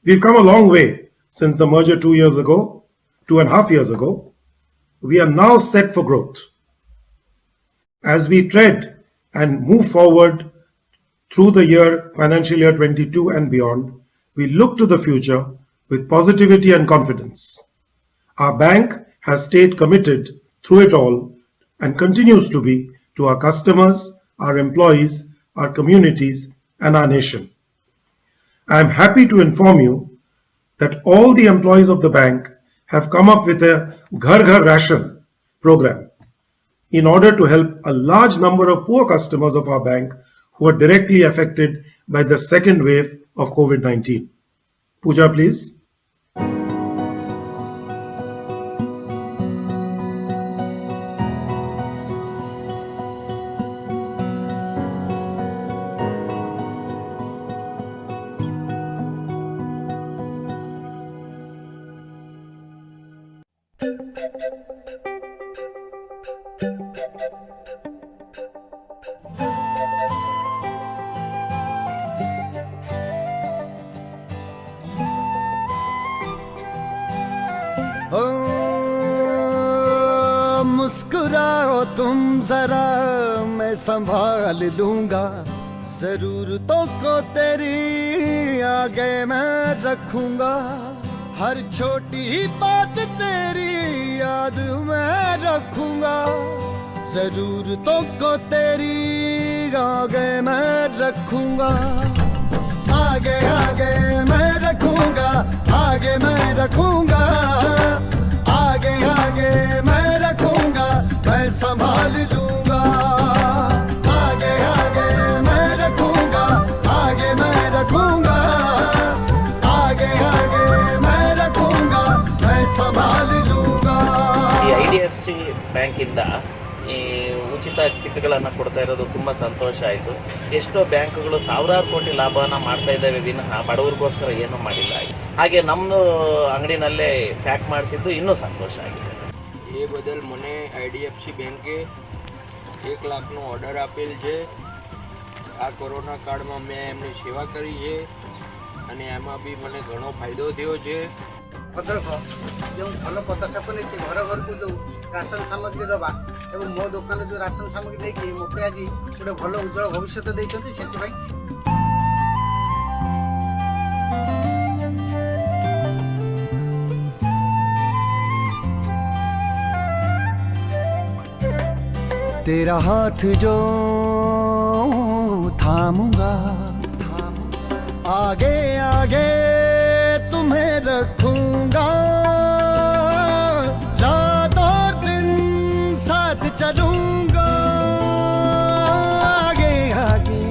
We've come a long way since the merger 2 years ago, 2.5 years ago. We are now set for growth. As we tread and move forward through the financial year 22 and beyond, we look to the future with positivity and confidence. Our bank has stayed committed through it all and continues to be to our customers, our employees, our communities, and our nation. I am happy to inform you that all the employees of the bank have come up with a Ghar Ghar Ration program in order to help a large number of poor customers of our bank who are directly affected by the second wave of COVID-19. Pooja, please. मुस्कुराओ तुम जरा, मैं संभाल लूंगा जरूरतों को तेरी आगे मैं रखूंगा। हर छोटी बात तेरी याद मैं रखूंगा, जरूरतों को तेरी आगे मैं रखूंगा। आगे आगे मैं रखूंगा, आगे मैं रखूंगा, आगे आगे मैं रखूंगा, मैं संभाल लूंगा। आगे आगे मैं रखूंगा, आगे मैं रखूंगा, आगे आगे मैं रखूंगा, मैं संभाल लूंगा। IDFC ಬ್ಯಾಂಕಿಂದ ಈ ಉಚಿತ ಕಿಟ್ಗಳನ್ನು ಕೊಡ್ತಾ ಇರೋದು ತುಂಬ ಸಂತೋಷ ಆಯಿತು. ಎಷ್ಟೋ ಬ್ಯಾಂಕ್ಗಳು ಸಾವಿರಾರು ಕೋಟಿ ಲಾಭವನ್ನು ಮಾಡ್ತಾ ಇದ್ದಾವೆ ವಿನಃ ಬಡವರಿಗೋಸ್ಕರ ಏನೂ ಮಾಡಿಲ್ಲ. ಹಾಗೆ ನಮ್ಮದು ಅಂಗಡಿನಲ್ಲೇ ಪ್ಯಾಕ್ ಮಾಡಿಸಿದ್ದು ಇನ್ನೂ ಸಂತೋಷ ಆಗಿದೆ. એ બદલ મને IDFC બેંકે 1 લાખનો ઓર્ડર આપેલ છે. આ કોરોના કાળમાં મેં એમની સેવા કરી છે અને એમાં બી મને ઘણો ફાયદો થયો છે. ପଦକ୍ଷେପ ଯେଉଁ ଭଲ ପଦକ୍ଷେପ ନେଇଛି, ଘର ଘରକୁ ଯେଉଁ ରାସନ ସାମଗ୍ରୀ ଦେବା ଏବଂ ମୋ ଦୋକାନରେ ଯେଉଁ ରାସନ ସାମଗ୍ରୀ ଦେଇକି ମୋତେ ଆଜି ଗୋଟେ ଭଲ ଉଜ୍ଜଳ ଭବିଷ୍ୟତ ଦେଇଛନ୍ତି, ସେଥିପାଇଁ तेरा हाथ जो थामूंगा, आगे आगे तुम्हें रखूंगा। रात और दिन साथ चलूंगा, आगे आगे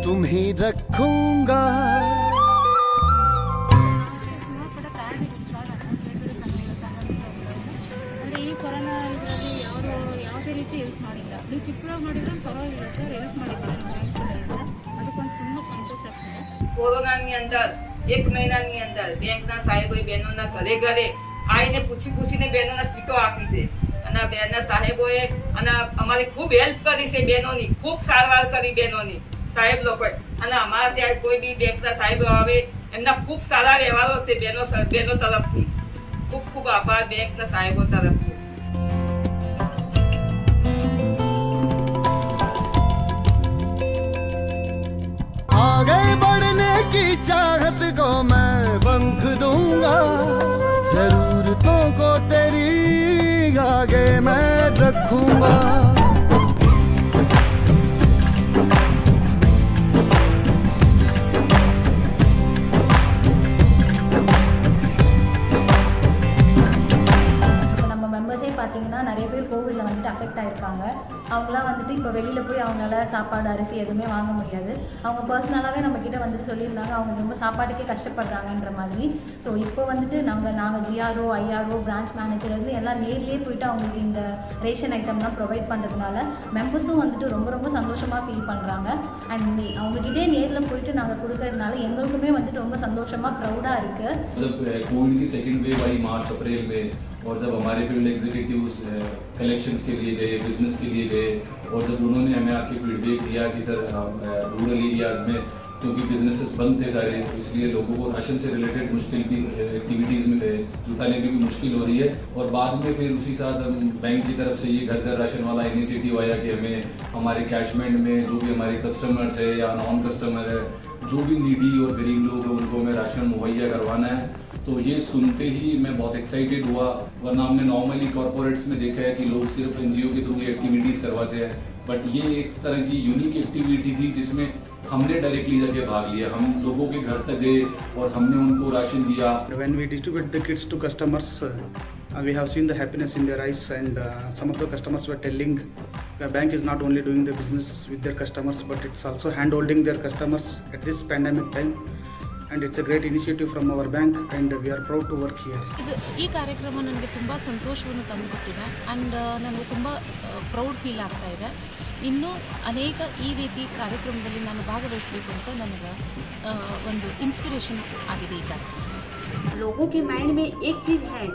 तुम ही रखूंगा। ರೀತಿ ಹೆಲ್ಪ್ ಮಾಡಿಲ್ಲ. ನೀವು ಚಿಕ್ಕದಾಗಿ ಮಾಡಿದ್ರು ಪರವಾಗಿಲ್ಲ ಸರ್, ಹೆಲ್ಪ್ ಮಾಡಿದ್ದಾರೆ ಅದಕ್ಕೊಂದು ತುಂಬ ಸಂತೋಷ ಆಗ್ತದೆ. કોરોનાની અંદર 1 મહિનાની અંદર બેંકના સાહેબોએ બહેનોના ઘરે ઘરે આવીને પૂછીને બહેનોના કીટો આપી છે અને બેનના સાહેબોએ અને અમારી ખૂબ હેલ્પ કરી છે. બહેનોની ખૂબ સારવાર કરી બહેનોની સાહેબ લોકોએ. અને અમારા ત્યાં કોઈ બી બેંકના સાહેબો આવે એમના ખૂબ સારા વ્યવહારો છે બહેનો તરફથી. ખૂબ ખૂબ આભાર બેંકના સાહેબો તરફથી. आगे बढ़ने की चाहत को मैं पंख दूंगा, जरूरतों को तेरी आगे मैं रखूंगा। பார்த்தீங்கன்னா நிறைய பேர் கோவிடில் வந்துட்டு அஃபெக்ட் ஆகிருக்காங்க. அவங்களாம் வந்துட்டு இப்போ வெளியில் போய் அவங்களால சாப்பாடு அரிசி எதுவுமே வாங்க முடியாது. அவங்க பர்சனலாகவே நம்மக்கிட்ட வந்துட்டு சொல்லியிருந்தாங்க அவங்க ரொம்ப சாப்பாட்டுக்கே கஷ்டப்படுறாங்கன்ற மாதிரி. ஸோ இப்போ வந்துட்டு நாங்கள் GRO, IRO, பிரான்ச் மேனேஜர்லேருந்து எல்லாம் நேர்லேயே போயிட்டு அவங்களுக்கு இந்த ரேஷன் ஐட்டம்லாம் ப்ரொவைட் பண்ணுறதுனால மெம்பர்ஸும் வந்துட்டு ரொம்ப ரொம்ப சந்தோஷமாக ஃபீல் பண்ணுறாங்க. அண்ட் அவங்ககிட்டே நேரில் போயிட்டு நாங்கள் கொடுக்கறதுனால எங்களுக்குமே வந்துட்டு ரொம்ப சந்தோஷமாக ப்ரௌடாக இருக்குது. कोविड की सेकेंड वेव आई मार्च अप्रैल में, और जब हमारे फील्ड एग्जीक्यूटिव्स कलेक्शंस के लिए गए, बिजनेस के लिए गए, और जब उन्होंने हमें आके फीडबैक दिया कि सर रूरल एरियाज़ में क्योंकि बिजनेसेस बंद थे सारे, तो इसलिए लोगों को राशन से रिलेटेड मुश्किल भी एक्टिविटीज़ में जुटाने में भी मुश्किल हो रही है। और बाद में फिर उसी साथ हम बैंक की तरफ से ये घर घर राशन वाला इनिशिएटिव आया कि हमें हमारे कैचमेंट में जो भी हमारे कस्टमर्स है या नॉन कस्टमर है, जो भी नीडी और गरीब लोग हैं, उनको हमें राशन मुहैया करवाना है। तो ये सुनते ही मैं बहुत एक्साइटेड हुआ, वरना हमने नॉर्मली कॉर्पोरेट्स में देखा है कि लोग सिर्फ एनजीओ के थ्रू एक्टिविटीज़ करवाते हैं, बट ये एक तरह की यूनिक एक्टिविटी थी जिसमें हमने डायरेक्टली जाके भाग लिया। हम लोगों के घर तक गए और हमने उनको राशन दिया। When we distribute the kits to customers, we have seen the happiness in their eyes, and some of the customers were telling the bank is not only doing the business with their customers, but it's also hand-holding their customers at this pandemic time. And it's a great initiative from our bank, and we are proud to work here. ಈ ಕಾರ್ಯಕ್ರಮ ನನಗೆ ತುಂಬ ಸಂತೋಷವನ್ನು ತಂದುಕೊಟ್ಟಿದೆ and ನನಗೆ ತುಂಬ proud feel ಆಗ್ತಾ ಇದೆ. ಇನ್ನೂ ಅನೇಕ ಈ ರೀತಿ ಕಾರ್ಯಕ್ರಮದಲ್ಲಿ ನಾನು ಭಾಗವಹಿಸಬೇಕು ಅಂತ ನನಗೆ ಒಂದು ಇನ್ಸ್ಪಿರೇಷನ್ ಆಗಿದೆ ಈ ಕಾರ್ಯಕ್ರಮ. लोगों के माइंड में एक चीज़ है,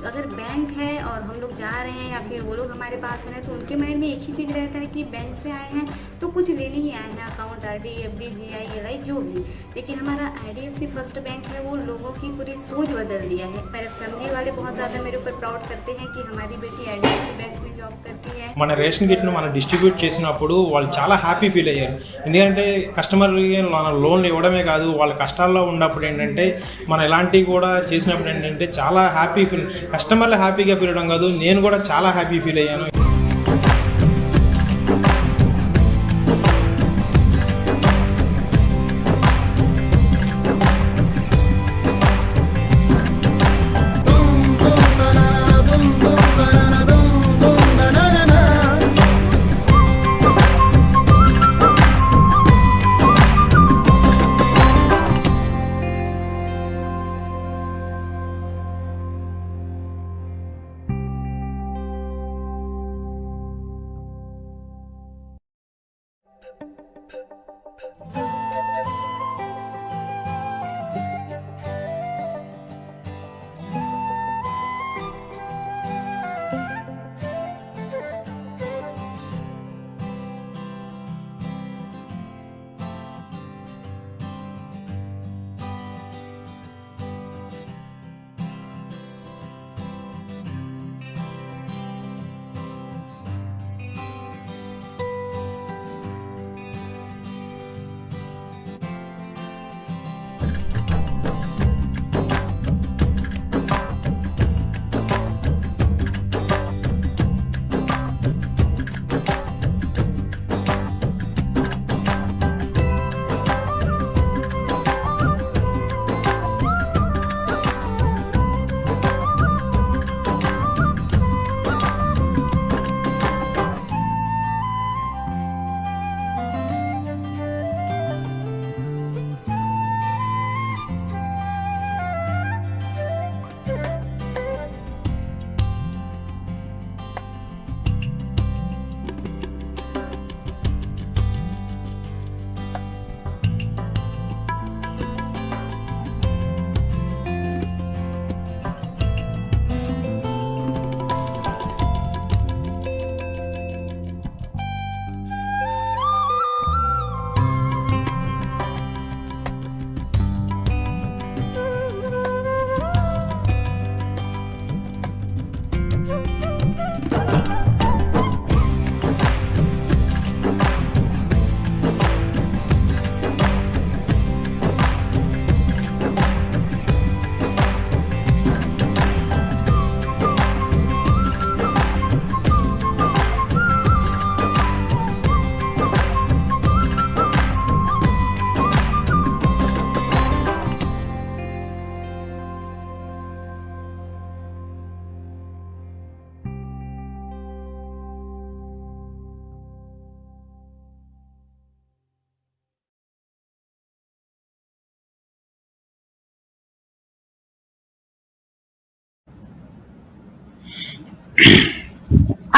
अगर बैंक है और हम लोग जा रहे हैं या फिर वो लोग हमारे पास हैं तो उनके माइंड में एक ही चीज़ रहता है कि बैंक से आए हैं तो कुछ लेने ही आए हैं, account RD FD GI LI जो भी। लेकिन हमारा IDFC फर्स्ट बैंक है, वो लोगों की पूरी सोच बदल दिया है। मेरे फैमिली वाले बहुत ज़्यादा मेरे ऊपर प्राउड करते हैं कि हमारी बेटी IDFC बैंक में जॉब करती है। మన రేషన్ కిట్ను మనం డిస్ట్రిబ్యూట్ చేసినప్పుడు వాళ్ళు చాలా హ్యాపీ ఫీల్ అయ్యారు. ఎందుకంటే కస్టమర్కి మన లోన్లు ఇవ్వడమే కాదు, వాళ్ళ కష్టాల్లో ఉన్నప్పుడు ఏంటంటే మనం ఇలాంటివి కూడా చేసినప్పుడు ఏంటంటే చాలా హ్యాపీ ఫీల్, కస్టమర్లు హ్యాపీగా ఫీల్ అవ్వడం కాదు, నేను కూడా చాలా హ్యాపీ ఫీల్ అయ్యాను.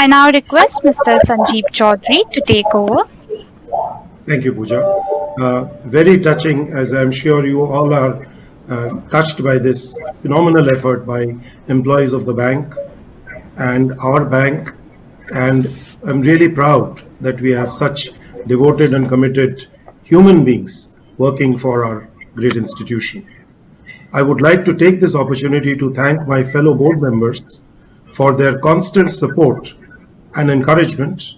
I now request Mr. Sanjeev Chaudhary to take over. Thank you, Pooja. Very touching, as I'm sure you all are touched by this phenomenal effort by employees of the bank and our bank. And I'm really proud that we have such devoted and committed human beings working for our great institution. I would like to take this opportunity to thank my fellow board members for their constant support and encouragement,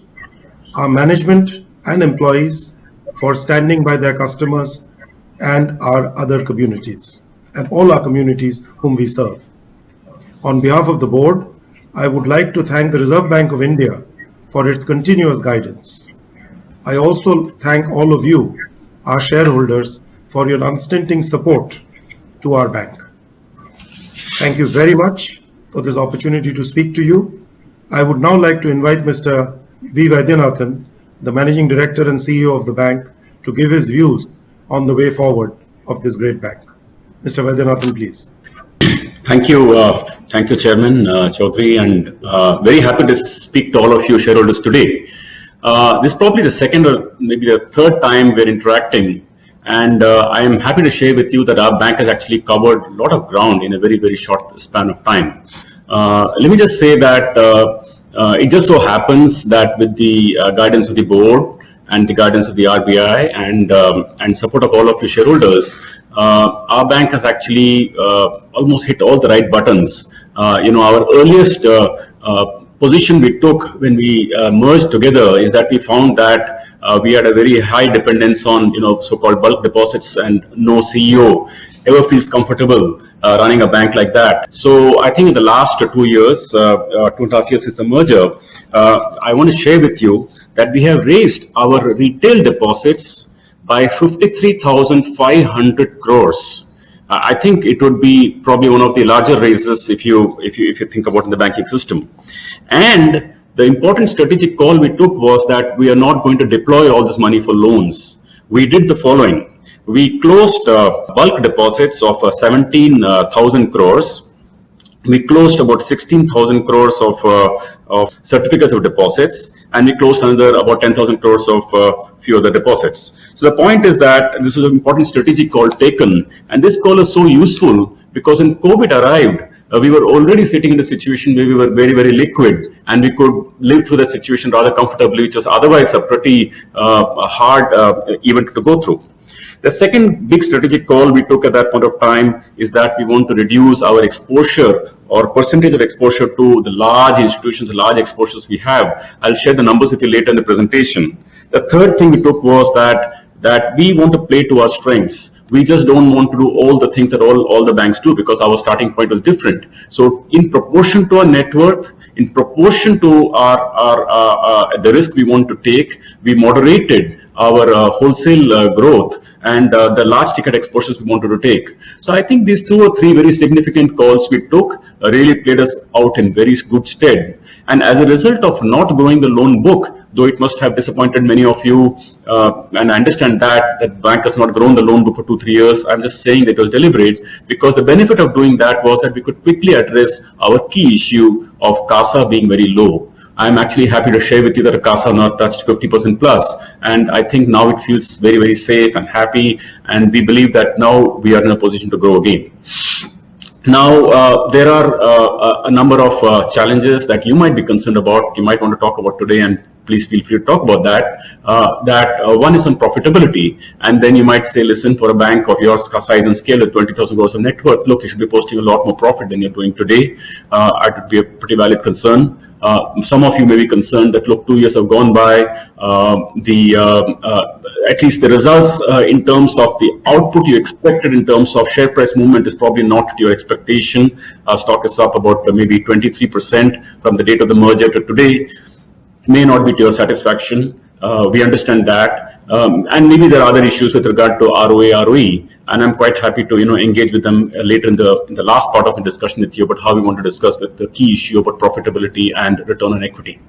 our management and employees for standing by their customers and our other communities, and all our communities whom we serve. On behalf of the board, I would like to thank the Reserve Bank of India for its continuous guidance. I also thank all of you, our shareholders, for your unstinting support to our bank. Thank you very much for this opportunity to speak to you. I would now like to invite Mr. V. Vaidyanathan, the Managing Director and CEO of the bank, to give his views on the way forward of this great bank. Mr. Vaidyanathan, please. Thank you, Chairman Chaudhary, and very happy to speak to all of you shareholders today. This is probably the second or maybe the third time we're interacting, and I am happy to share with you that our bank has actually covered a lot of ground in a very, very short span of time. Let me just say that it just so happens that with the guidance of the board and the guidance of the RBI and support of all of you shareholders, our bank has actually almost hit all the right buttons. Our earliest position we took when we merged together is that we found that we had a very high dependence on so-called bulk deposits, and no CEO ever feels comfortable running a bank like that. So I think in the last 2 years, 2.5 years since the merger, I want to share with you that we have raised our retail deposits by 53,500 crores. I think it would be probably one of the larger raises if you think about in the banking system. And the important strategic call we took was that we are not going to deploy all this money for loans. We did the following. We closed bulk deposits of 17,000 crores. We closed about 16,000 crores of certificates of deposits, and we closed another about 10,000 crores of few other deposits. So the point is that this was an important strategic call taken, and this call is so useful because when COVID arrived, we were already sitting in a situation where we were very, very liquid, and we could live through that situation rather comfortably, which was otherwise a pretty hard event to go through. The second big strategic call we took at that point of time is that we want to reduce our exposure or percentage of exposure to the large institutions, the large exposures we have. I'll share the numbers with you later in the presentation. The third thing we took was that we want to play to our strengths. We just don't want to do all the things that all the banks do because our starting point was different. So in proportion to our net worth, in proportion to the risk we want to take, we moderated our wholesale growth and the large ticket exposures we wanted to take. So I think these 2 or 3 very significant calls we took really played us out in very good stead. And as a result of not growing the loan book, though it must have disappointed many of you, and I understand that the bank has not grown the loan book for 2-3 years, I'm just saying that it was deliberate because the benefit of doing that was that we could quickly address our key issue of CASA being very low. I'm actually happy to share with you that CASA now touched 50% plus, and I think now it feels very, very safe and happy, and we believe that now we are in a position to grow again. Now, there are a number of challenges that you might be concerned about, you might want to talk about today, and please feel free to talk about that. One is on profitability, and then you might say, listen, for a bank of your size and scale at 20,000 crores of net worth, look, you should be posting a lot more profit than you're doing today. It would be a pretty valid concern. Some of you may be concerned that, look, 2 years have gone by, at least the results in terms of the output you expected in terms of share price movement is probably not to your expectation. Our stock is up about maybe 23% from the date of the merger to today. May not be to your satisfaction. We understand that, and maybe there are other issues with regard to ROA, ROE, and I'm quite happy to engage with them later in the last part of the discussion with you about how we want to discuss with the key issue about profitability and return on equity.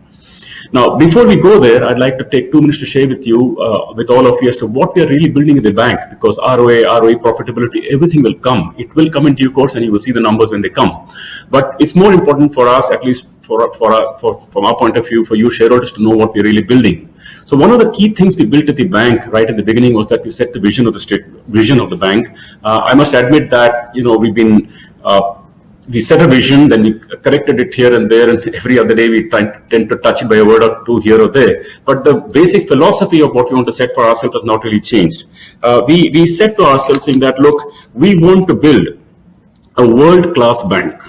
Now, before we go there, I'd like to take 2 minutes to share with you, with all of you, as to what we are really building in the bank, because ROA, ROE, profitability, everything will come. It will come in due course, and you will see the numbers when they come. But it's more important for us, at least from our point of view, for you shareholders to know what we're really building. So one of the key things we built at the bank right at the beginning was that we set the vision of the bank. I must admit that we've been we set a vision, then we corrected it here and there, and every other day we tend to touch it by a word or two here or there. But the basic philosophy of what we want to set for ourselves has not really changed. We said to ourselves saying that, look, we want to build a world-class bank.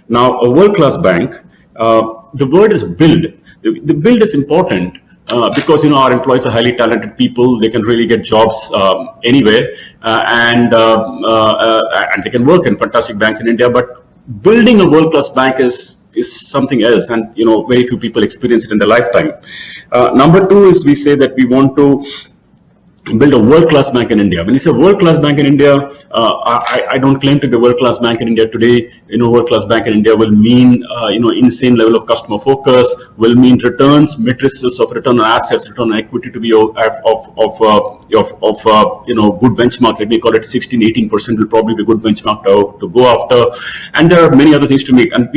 Now, a world-class bank, the word is build. The build is important because, you know, our employees are highly talented people. They can really get jobs anywhere, and they can work in fantastic banks in India. But building a world-class bank is something else, and, you know, very few people experience it in their lifetime. Number two is we say that we want to build a world-class bank in India. When you say world-class bank in India, I don't claim to be a world-class bank in India today. You know, world-class bank in India will mean, you know, insane level of customer focus, will mean returns, matrices of return on assets, return on equity to be of you know, good benchmark. Let me call it 16-18% will probably be a good benchmark to go after. And there are many other things to make. And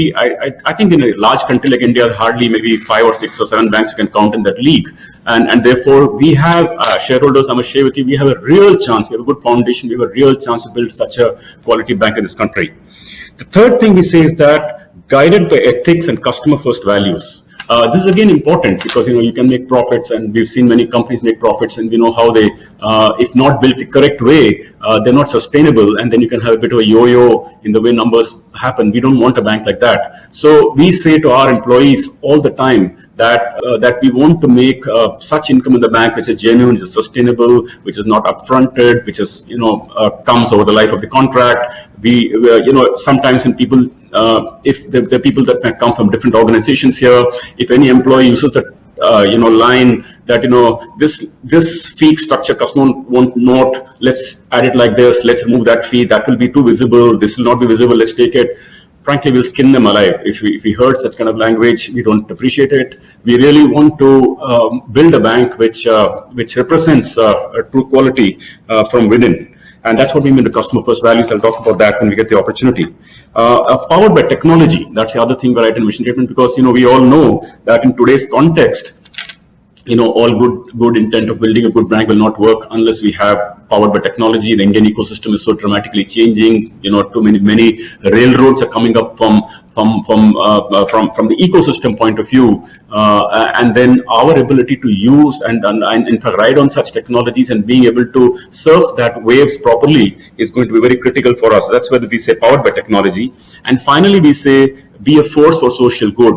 I think in a large country like India, hardly maybe 5 or 6 or 7 banks you can count in that league. And therefore, we have shareholders, I must share with you, we have a real chance, we have a good foundation, we have a real chance to build such a quality bank in this country. The third thing we say is that guided by ethics and customer first values. This is again important because, you know, you can make profits, and we've seen many companies make profits, and we know how they, if not built the correct way, they're not sustainable, and then you can have a bit of a yo-yo in the way numbers happen. We don't want a bank like that. So we say to our employees all the time that we want to make such income in the bank which is genuine, which is sustainable, which is not upfronted, which is, you know, comes over the life of the contract. We you know, sometimes when people, if the people that come from different organizations here, if any employee uses the you know, line that, you know, this fee structure customer won't note, let's add it like this, let's remove that fee, that will be too visible, this will not be visible, let's take it. Frankly, we'll skin them alive. If we heard such kind of language, we don't appreciate it. We really want to build a bank which represents a true quality from within. And that's what we mean to customer first values. I'll talk about that when we get the opportunity. Powered by technology, that's the other thing we write in mission statement, because, you know, we all know that in today's context, you know, all good intent of building a good bank will not work unless we have powered by technology. The Indian ecosystem is so dramatically changing. You know, too many railroads are coming up from the ecosystem point of view, and then our ability to use and in fact ride on such technologies and being able to surf that waves properly is going to be very critical for us. That's where we say powered by technology. And finally, we say be a force for social good.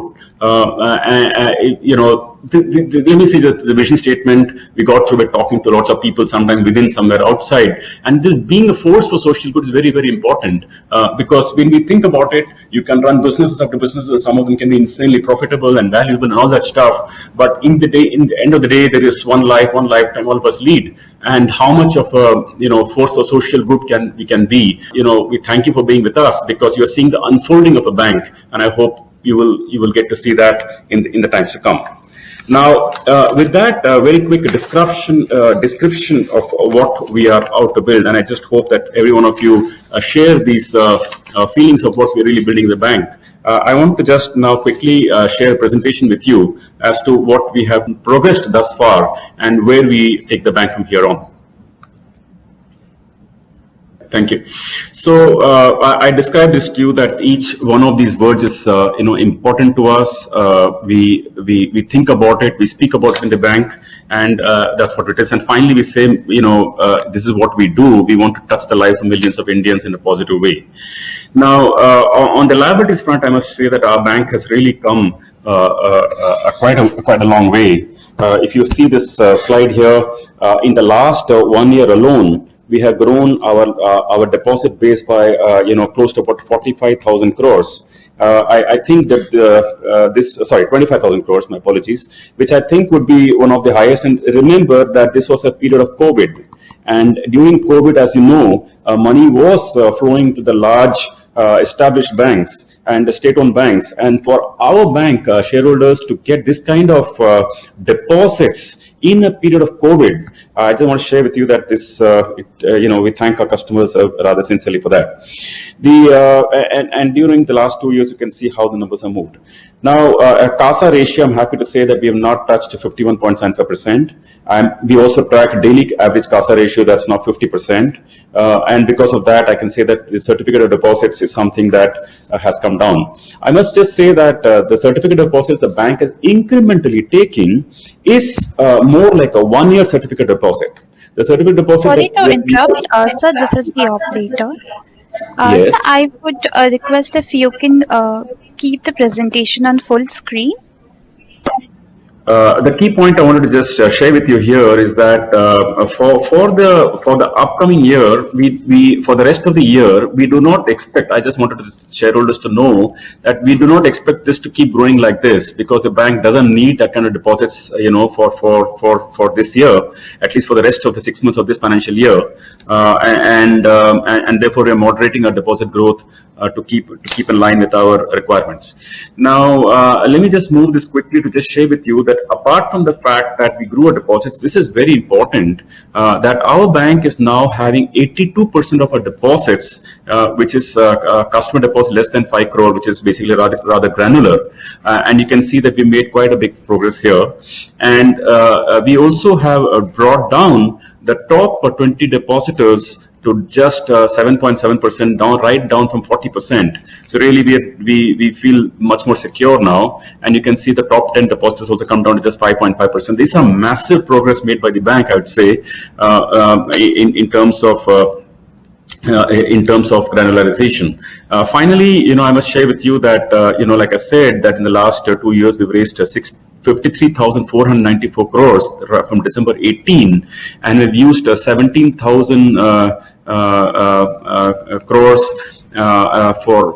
You know, let me see the vision statement we got through by talking to lots of people, sometimes within, somewhere outside. And this being a force for social good is very, very important, because when we think about it, you can run businesses after businesses. Some of them can be insanely profitable and valuable and all that stuff. But in the end of the day, there is one life, one lifetime all of us lead. And how much of a, you know, force for social good we can be. You know, we thank you for being with us, because you are seeing the unfolding of a bank, and I hope you will get to see that in the times to come. Now, with that very quick description of what we are out to build, and I just hope that every one of you share these feelings of what we're really building the bank. I want to just now quickly share a presentation with you as to what we have progressed thus far and where we take the bank from here on. Thank you. So I described this to you that each one of these words is you know, important to us. We think about it, we speak about it in the bank, and that's what it is. And finally, we say, you know, this is what we do. We want to touch the lives of millions of Indians in a positive way. Now, on the liabilities front, I must say that our bank has really come quite a long way. If you see this slide here, in the last 1 year alone, we have grown our deposit base by you know, close to about 45,000 crores. I think that 25,000 crores, my apologies, which I think would be one of the highest. And remember that this was a period of COVID, and during COVID, as you know, money was flowing to the large established banks and the state-owned banks. And for our bank shareholders to get this kind of deposits in a period of COVID I just want to share with you that this, we thank our customers rather sincerely for that. And during the last 2 years, you can see how the numbers have moved. Now, CASA ratio, I'm happy to say that we have not touched 51.75%. We also track daily average CASA ratio, that's now 50%. And because of that, I can say that the certificate of deposits is something that has come down. I must just say that the certificate of deposits the bank is incrementally taking is more like a 1-year certificate deposit. The certificate deposit. Sorry to interrupt, sir, this is the operator. Yes. Sir, I would request if you can keep the presentation on full screen. The key point I wanted to just share with you here is that for the upcoming year, we for the rest of the year, we do not expect. I just wanted the shareholders to know that we do not expect this to keep growing like this, because the bank doesn't need that kind of deposits, for this year, at least for the rest of the 6 months of this financial year, and therefore we are moderating our deposit growth to keep in line with our requirements. Now, let me just move this quickly to just share with you that apart from the fact that we grew our deposits, this is very important, that our bank is now having 82% of our deposits, which is customer deposit less than 5 crore, which is basically rather granular. And you can see that we made quite a big progress here. And we also have brought down the top 20 depositors to just 7.7% down, right down from 40%. So really, we feel much more secure now. And you can see the top 10 depositors also come down to just 5.5%. These are massive progress made by the bank, I would say, in terms of granularization. Finally, I must share with you that, like I said, that in the last 2 years, we've raised 53,494 crores from December 18, and we've used 17,000 crores for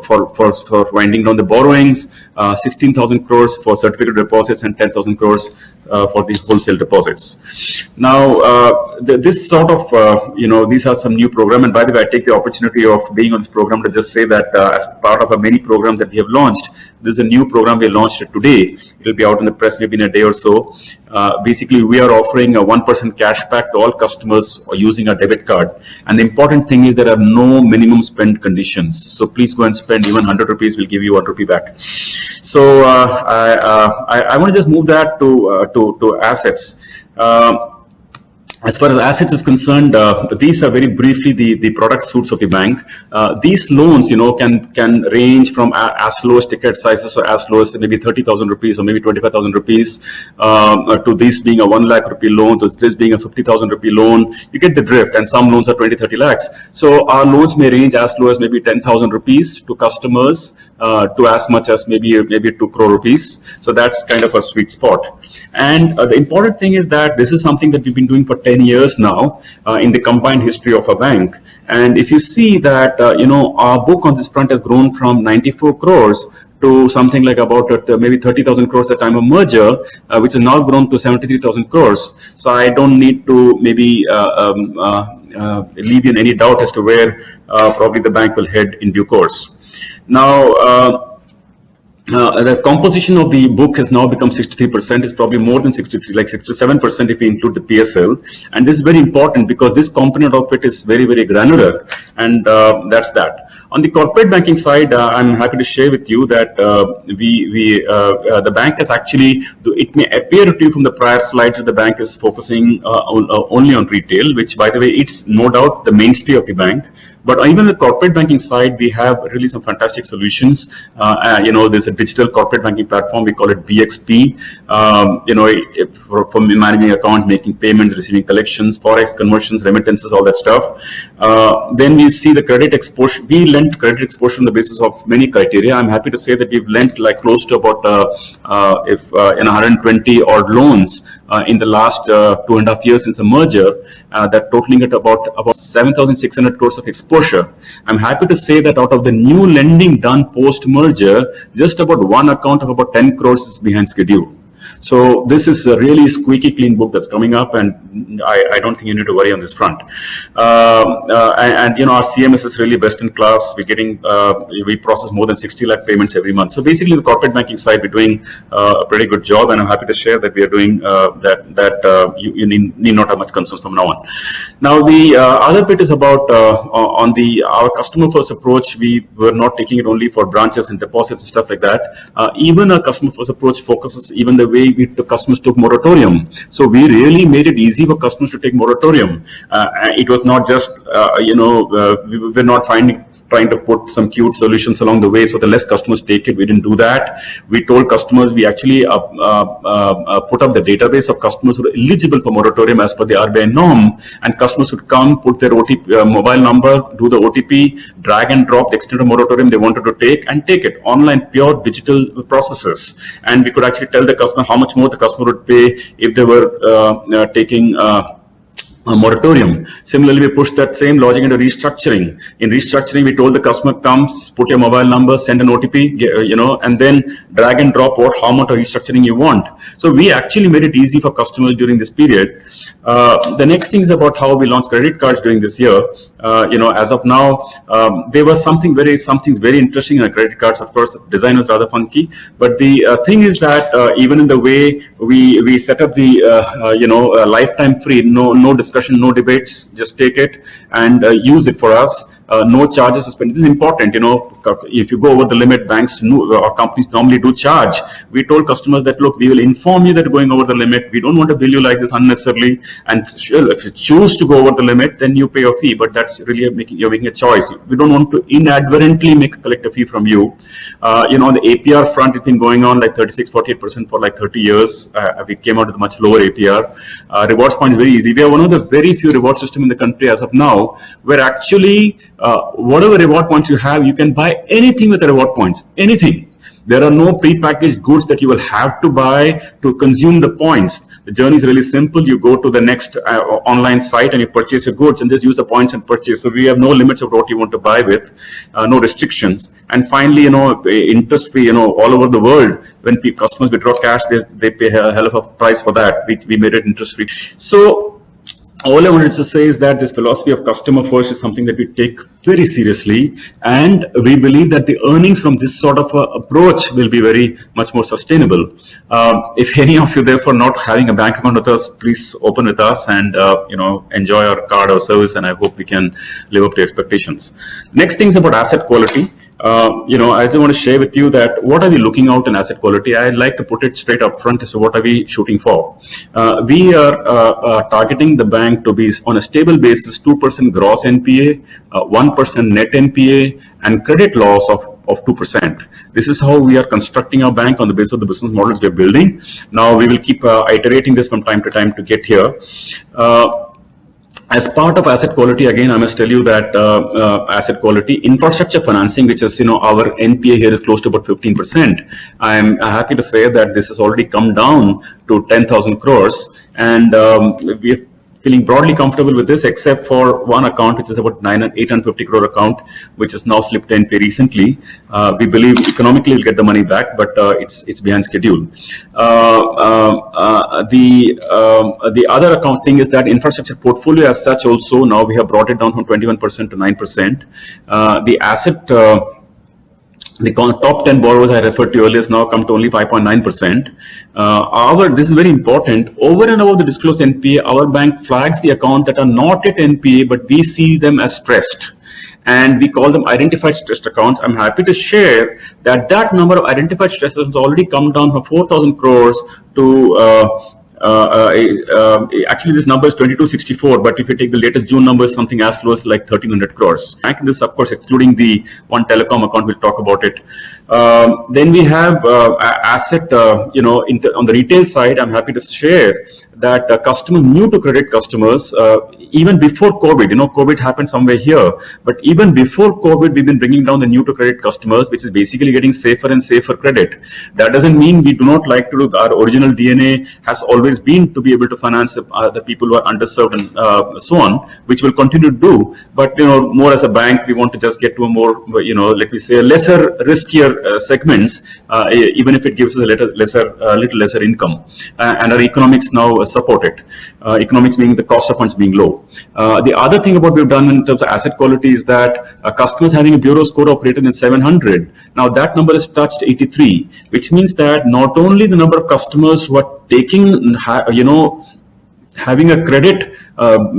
winding down the borrowings, 16,000 crores for certificate deposits, and 10,000 crores for the wholesale deposits. Now, this sort of, these are some new program. And by the way, I take the opportunity of being on this program to just say that as part of a many program that we have launched, this is a new program we launched today. It will be out in the press maybe in a day or so. Basically, we are offering a 1% cash back to all customers using a debit card. And the important thing is there are no minimum spend conditions. So please go and spend even 100 rupees, we'll give you 1 rupee back. So I want to just move that to assets. As far as assets is concerned, these are very briefly the product suites of the bank. These loans, can range from as low as ticket sizes, or as low as maybe 30,000 rupees or maybe 25,000 rupees, to this being a 1 lakh rupee loan, to this being a 50,000 rupee loan. You get the drift, and some loans are 20-30 lakhs. So our loans may range as low as maybe 10,000 rupees to customers, to as much as maybe 2 crore rupees. So that's kind of a sweet spot. And the important thing is that this is something that we've been doing for 10 years now in the combined history of a bank. And if you see that, our book on this front has grown from 94 crores to something like about maybe 30,000 crores at the time of merger, which has now grown to 73,000 crores. So I don't need to maybe leave you in any doubt as to where probably the bank will head in due course. Now, the composition of the book has now become 63%. It's probably more than 63, like 67% if we include the PSL. And this is very important because this component of it is very, very granular. And that's that. On the corporate banking side, I'm happy to share with you that the bank has actually, it may appear to you from the prior slides that the bank is focusing only on retail, which, by the way, it's no doubt the mainstay of the bank. But even on the corporate banking side, we have really some fantastic solutions. There's a digital corporate banking platform. We call it BXP. For managing account, making payments, receiving collections, forex conversions, remittances, all that stuff. Then we see the credit exposure. We lent credit exposure on the basis of many criteria. I'm happy to say that we've lent like close to about 120 odd loans in the last 2.5 years since the merger. That totaling at about 7,600 crores of exposure. I'm happy to say that out of the new lending done post-merger, just about one account of about 10 crores is behind schedule. So this is a really squeaky clean book that's coming up, and I don't think you need to worry on this front. And our CMS is really best in class. We're getting, we process more than 60 lakh payments every month. So basically the corporate banking side, we're doing a pretty good job, and I'm happy to share that we are doing that you need not have much concerns from now on. Now the other bit is about on our customer first approach. We were not taking it only for branches and deposits and stuff like that. Even our customer first approach focuses even the way the customers took moratorium. So we really made it easy for customers to take moratorium. It was not just we were not trying to put some cute solutions along the way so the less customers take it. We didn't do that. We told customers, we actually put up the database of customers who are eligible for moratorium as per the RBI norm, and customers would come, put their OTP, mobile number, do the OTP, drag and drop the extended moratorium they wanted to take, and take it. Online, pure digital processes. And we could actually tell the customer how much more the customer would pay if they were taking a moratorium. Similarly, we pushed that same logic into restructuring. In restructuring, we told the customer, comes, put your mobile number, send an OTP, and then drag and drop how much of restructuring you want. So we actually made it easy for customers during this period. The next thing is about how we launched credit cards during this year. As of now, there was something very interesting in the credit cards. Of course, the design was rather funky, but the thing is that even in the way we set up the lifetime free, no discussion, no debates, just take it and use it for us. No charges to spend. This is important. If you go over the limit, banks or companies normally do charge. We told customers that, look, we will inform you that you're going over the limit. We don't want to bill you like this unnecessarily. And if you choose to go over the limit, then you pay a fee. But that's really you're making a choice. We don't want to inadvertently collect a fee from you. On the APR front, it's been going on like 36-48% for like 30 years. We came out with a much lower APR. Rewards point is very easy. We are one of the very few reward systems in the country as of now, where actually whatever reward points you have, you can buy anything with the reward points, anything. There are no pre-packaged goods that you will have to buy to consume the points. The journey is really simple. You go to the next online site and you purchase your goods and just use the points and purchase. So we have no limits of what you want to buy with, no restrictions. And finally, interest free, all over the world, when customers withdraw cash, they pay a hell of a price for that. We made it interest free. So all I wanted to say is that this philosophy of customer first is something that we take very seriously, and we believe that the earnings from this sort of approach will be very much more sustainable. If any of you therefore not having a bank account with us, please open with us and enjoy our card or service, and I hope we can live up to expectations. Next thing is about asset quality. I just want to share with you that what are we looking out in asset quality? I'd like to put it straight up front as to what are we shooting for. We are targeting the bank to be on a stable basis 2% gross NPA, 1% net NPA, and credit loss of 2%. This is how we are constructing our bank on the basis of the business models we are building. Now we will keep iterating this from time to time to get here. As part of asset quality, again, I must tell you that asset quality, infrastructure financing, which is, our NPA here is close to about 15%. I'm happy to say that this has already come down to 10,000 crores. And we're feeling broadly comfortable with this, except for one account, which is about 850 crore account, which is now slipped NPA recently. We believe economically we'll get the money back, but it's behind schedule. The other account thing is that infrastructure portfolio as such also, now we have brought it down from 21% to 9%. The asset, the top 10 borrowers I referred to earlier has now come to only 5.9%. This is very important. Over and above the disclosed NPA, our bank flags the accounts that are not at NPA, but we see them as stressed. And we call them identified stressed accounts. I'm happy to share that number of identified stresses has already come down from 4,000 crores to actually this number is 2264, but if you take the latest June numbers, something as low as like 1,300 crores. And this, of course, excluding the one telecom account, we'll talk about it. Then we have asset, on the retail side, I'm happy to share that customer new to credit customers, even before COVID, COVID happened somewhere here, but even before COVID, we've been bringing down the new to credit customers, which is basically getting safer and safer credit. That doesn't mean we do not like to look. Our original DNA has always always been to be able to finance the people who are underserved and so on, which we'll continue to do. But, more as a bank, we want to just get to a more, let me say, a lesser riskier segments, even if it gives us a little lesser income. And our economics now support it. Economics meaning the cost of funds being low. The other thing about we've done in terms of asset quality is that customers having a bureau score of greater than 700, now that number is touched 83, which means that not only the number of customers who are taking, having a credit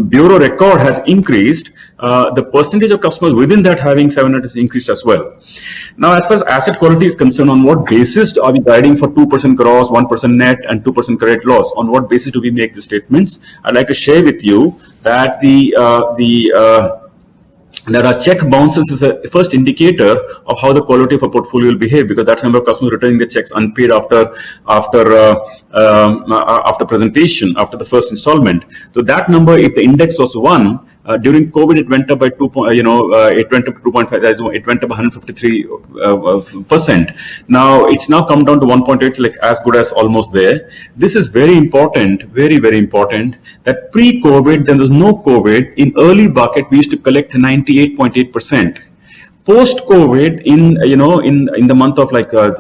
bureau record has increased, the percentage of customers within that having 700 has increased as well. Now, as far as asset quality is concerned, on what basis are we guiding for 2% gross, 1% net, and 2% credit loss? On what basis do we make the statements? I'd like to share with you that that our check bounces is a first indicator of how the quality of a portfolio will behave, because that's the number of customers returning the checks unpaid after presentation, after the first installment. So that number, if the index was 1, during COVID, it went up by it went up to 2.5, it went up 153%. Now, it's now come down to 1.8, like as good as almost there. This is very important, very, very important, that pre-COVID, then there's no COVID, in early bucket, we used to collect 98.8%. Post-COVID, in the month of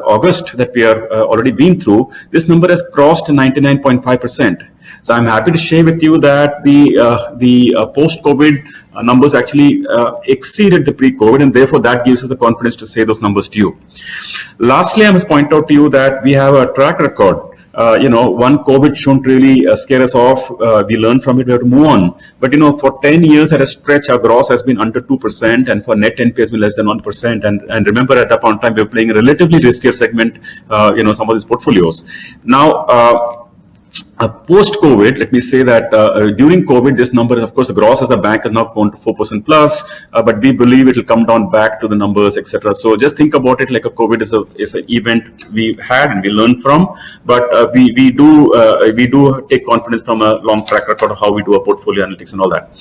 August that we are already been through, this number has crossed 99.5%. So I'm happy to share with you that the post-COVID numbers actually exceeded the pre-COVID, and therefore that gives us the confidence to say those numbers to you. Lastly, I must point out to you that we have a track record. One COVID shouldn't really scare us off. We learn from it, we have to move on. But, for 10 years at a stretch, our gross has been under 2%, and for net NPA has been less than 1%. And remember, at that point in time, we were playing a relatively riskier segment, some of these portfolios. Now, post-COVID, let me say that during COVID, this number, of course, the gross as a bank has now gone to 4% plus, but we believe it will come down back to the numbers, etc. So just think about it like a COVID is an event we had and we learned from, but we do take confidence from a long track record of how we do our portfolio analytics and all that.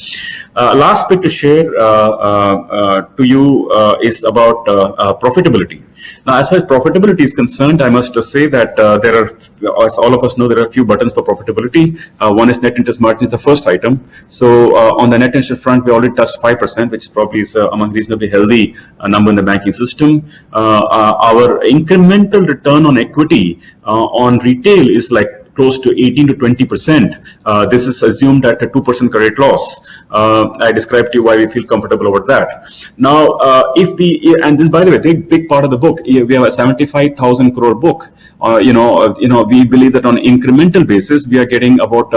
Last bit to share to you is about profitability. Now, as far as profitability is concerned, I must say that there are, as all of us know, there are a few buttons for profitability. One is net interest margin is the first item. So on the net interest front, we already touched 5%, which probably is among reasonably healthy number in the banking system. Our incremental return on equity on retail is like close to 18 to 20%. This is assumed at a 2% credit loss. I described to you why we feel comfortable about that. Now, and this, by the way, big part of the book, we have a 75,000 crore book. We believe that on an incremental basis, we are getting about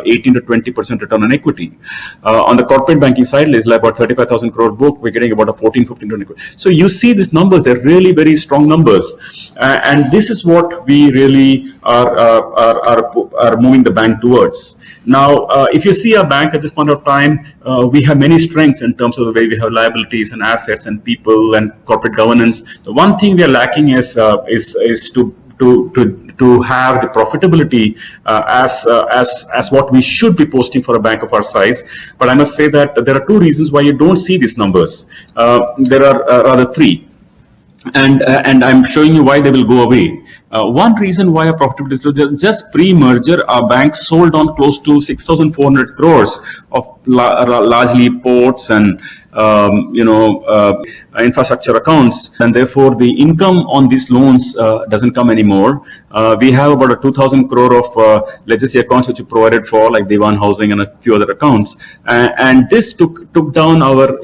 18 to 20% return on equity. On the corporate banking side, it's like about 35,000 crore book, we're getting about a 14, 15 to 20. So you see these numbers, they're really very strong numbers. And this is what we really are moving the bank towards. Now, if you see our bank at this point of time, we have many strengths in terms of the way we have liabilities and assets and people and corporate governance. So one thing we are lacking is to have the profitability as what we should be posting for a bank of our size. But I must say that there are two reasons why you don't see these numbers. There are rather three. And I'm showing you why they will go away. One reason why our profitability is just pre-merger, our bank sold on close to 6,400 crores of largely ports and infrastructure accounts, and therefore the income on these loans doesn't come anymore. We have about a 2,000 crore of legacy accounts which we provided for, like Dewan Housing and a few other accounts, and this took down our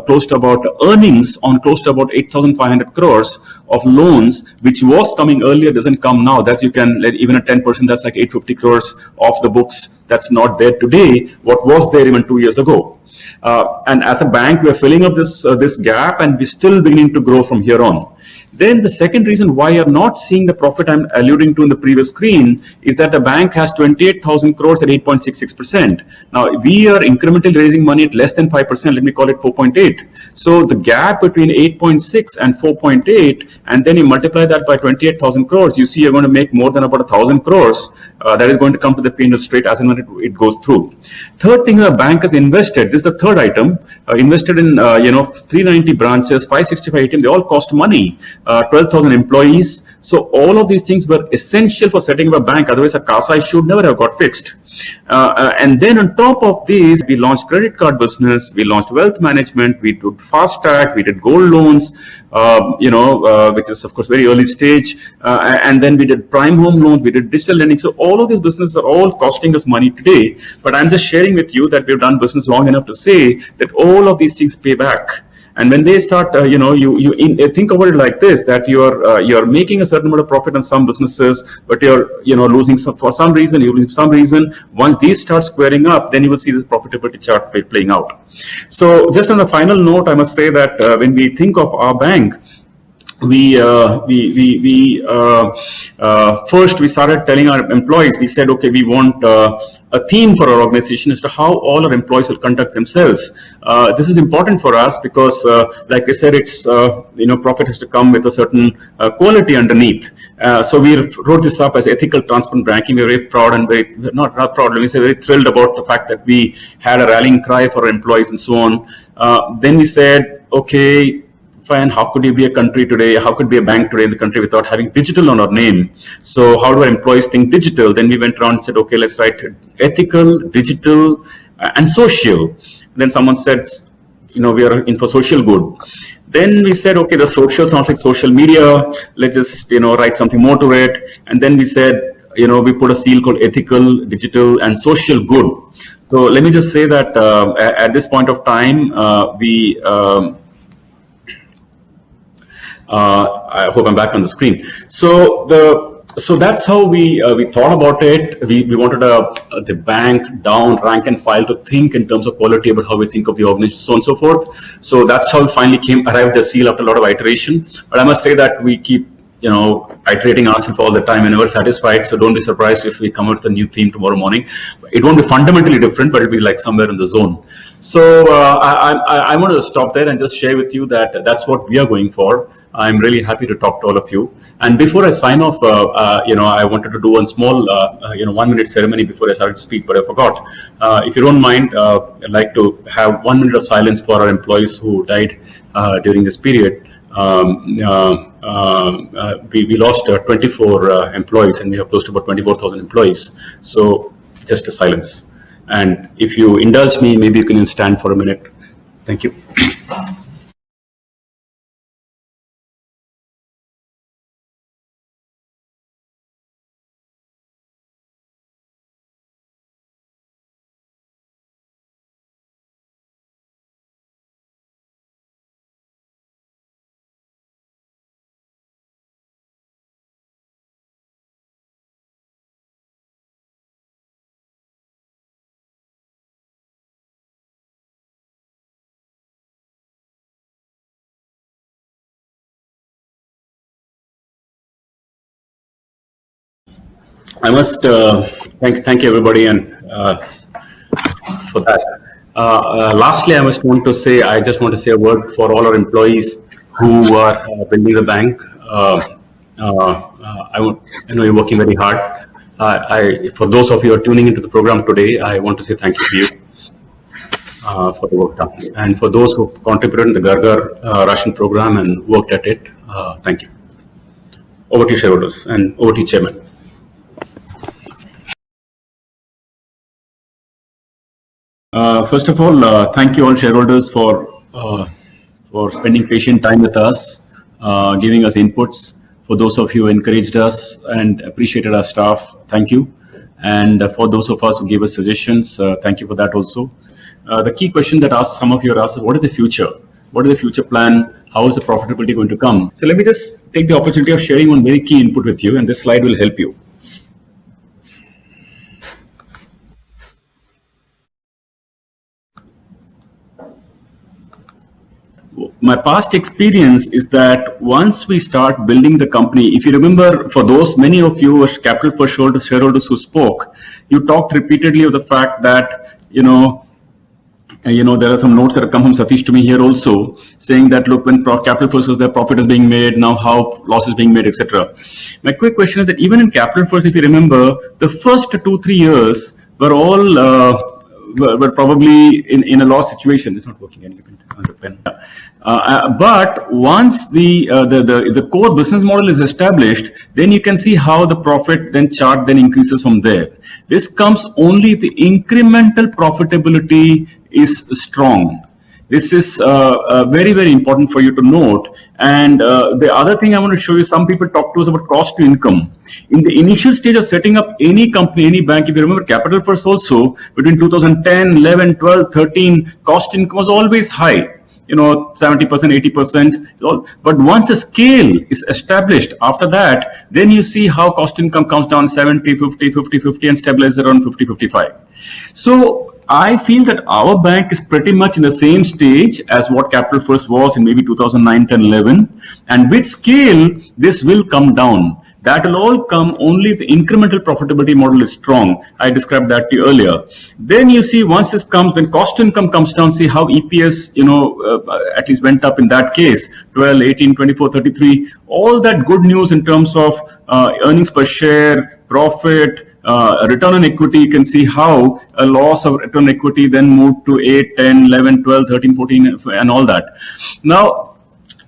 close to about earnings on close to about 8,500 crores of loans, which was coming earlier, doesn't come now. That's, you can let even a 10%, that's like 850 crores off the books. That's not there today, what was there even 2 years ago. And as a bank, we are filling up this gap, and we're still beginning to grow from here on. Then the second reason why you're not seeing the profit I'm alluding to in the previous screen is that the bank has 28,000 crores at 8.66%. Now, we are incrementally raising money at less than 5%, let me call it 4.8. So the gap between 8.6 and 4.8, and then you multiply that by 28,000 crores, you see you're going to make more than about 1,000 crores. That is going to come to the P&L straight as and when it goes through. Third thing, the bank has invested, this is the third item, invested in 390 branches, 565 ATM, they all cost money. 12,000 employees. So all of these things were essential for setting up a bank. Otherwise, a CASA should never have got fixed. And then on top of this, we launched credit card business, we launched wealth management, we did fast track, we did gold loans, which is of course very early stage. And then we did prime home loans, we did digital lending. So all of these businesses are all costing us money today. But I'm just sharing with you that we've done business long enough to say that all of these things pay back. And when they start, you think about it like this: that you're making a certain amount of profit on some businesses, but you're losing for some reason. You lose some reason. Once these start squaring up, then you will see this profitability chart playing out. So, just on a final note, I must say that when we think of our bank, first we started telling our employees. We said, okay, we want a theme for our organization as to how all our employees will conduct themselves. This is important for us because, like I said, it's profit has to come with a certain quality underneath. So we wrote this up as ethical, transparent banking. We're very proud and not proud. Let me say, very thrilled about the fact that we had a rallying cry for our employees and so on. Then we said, okay, fine, how could you be a country today? How could be a bank today in the country without having digital on our name? So how do our employees think digital? Then we went around and said, okay, let's write ethical, digital, and social. Then someone said, we are in for social good. Then we said, okay, the social sounds like social media. Let's just, write something more to it. And then we said, we put a seal called ethical, digital, and social good. So let me just say that at this point of time, I hope I'm back on the screen. So that's how we thought about it. We wanted the bank down rank and file to think in terms of quality about how we think of the organization, so on and so forth. So that's how we finally arrived at the seal after a lot of iteration. But I must say that we keep iterating ourselves all the time and never satisfied. So don't be surprised if we come out with a new theme tomorrow morning. It won't be fundamentally different, but it'll be like somewhere in the zone. So I want to stop there and just share with you that that's what we are going for. I'm really happy to talk to all of you. And before I sign off, I wanted to do one small, 1-minute ceremony before I started to speak, but I forgot. If you don't mind, I'd like to have 1 minute of silence for our employees who died during this period. We lost 24 employees, and we have close to about 24,000 employees. So just a silence. And if you indulge me, maybe you can stand for a minute. Thank you. I must thank everybody and for that. Lastly, I just want to say a word for all our employees who are building the bank. I know you're working very hard. For those of you who are tuning into the program today, I want to say thank you to you for the work done. And for those who contributed in the Gargar ration program and worked at it, thank you. Over to you, shareholders, and over to you, Chairman. First of all, thank you all shareholders for spending patient time with us, giving us inputs. For those of you who encouraged us and appreciated our staff, thank you. And for those of us who gave us suggestions, thank you for that also. The key question that some of you are asked is, what is the future? What is the future plan? How is the profitability going to come? So let me just take the opportunity of sharing one very key input with you, and this slide will help you. My past experience is that once we start building the company, if you remember, for those many of you as Capital First shareholders who spoke, you talked repeatedly of the fact that, there are some notes that have come from Satish to me here also, saying that, look, when Capital First was there, profit is being made, now how loss is being made, etc. My quick question is that even in Capital First, if you remember, the first 2-3 years were all were probably in a loss situation. It's not working anyway. But once the core business model is established, then you can see how the profit then chart then increases from there. This comes only if the incremental profitability is strong. This is very, very important for you to note. And the other thing I want to show you, some people talk to us about cost to income. In the initial stage of setting up any company, any bank, if you remember Capital First also, between 2010, 11, 12, 13, cost to income was always high. 70%, 80%. But once the scale is established, after that, then you see how cost income comes down 70, 50, 50, 50 and stabilizes around 50, 55. So I feel that our bank is pretty much in the same stage as what Capital First was in maybe 2009, 10, 11. And with scale, this will come down. That will all come only if the incremental profitability model is strong. I described that to you earlier. Then you see once this comes, when cost to income comes down, see how EPS, at least went up in that case, 12, 18, 24, 33, all that good news in terms of earnings per share, profit, return on equity. You can see how a loss of return on equity then moved to 8, 10, 11, 12, 13, 14 and all that. Now,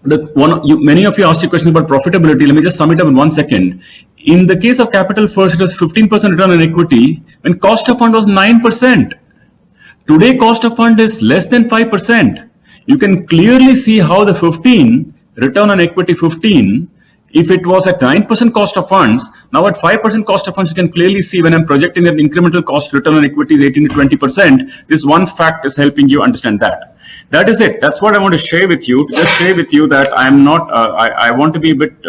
many of you asked you questions about profitability. Let me just sum it up in 1 second. In the case of Capital First, it was 15% return on equity when cost of fund was 9%. Today, cost of fund is less than 5%. You can clearly see how the 15, return on equity 15, if it was at 9% cost of funds, now at 5% cost of funds, you can clearly see when I'm projecting that incremental cost return on equity is 18 to 20%, this one fact is helping you understand that. That is it. That's what I want to share with you. Just share with you that I'm not, I want to be a bit,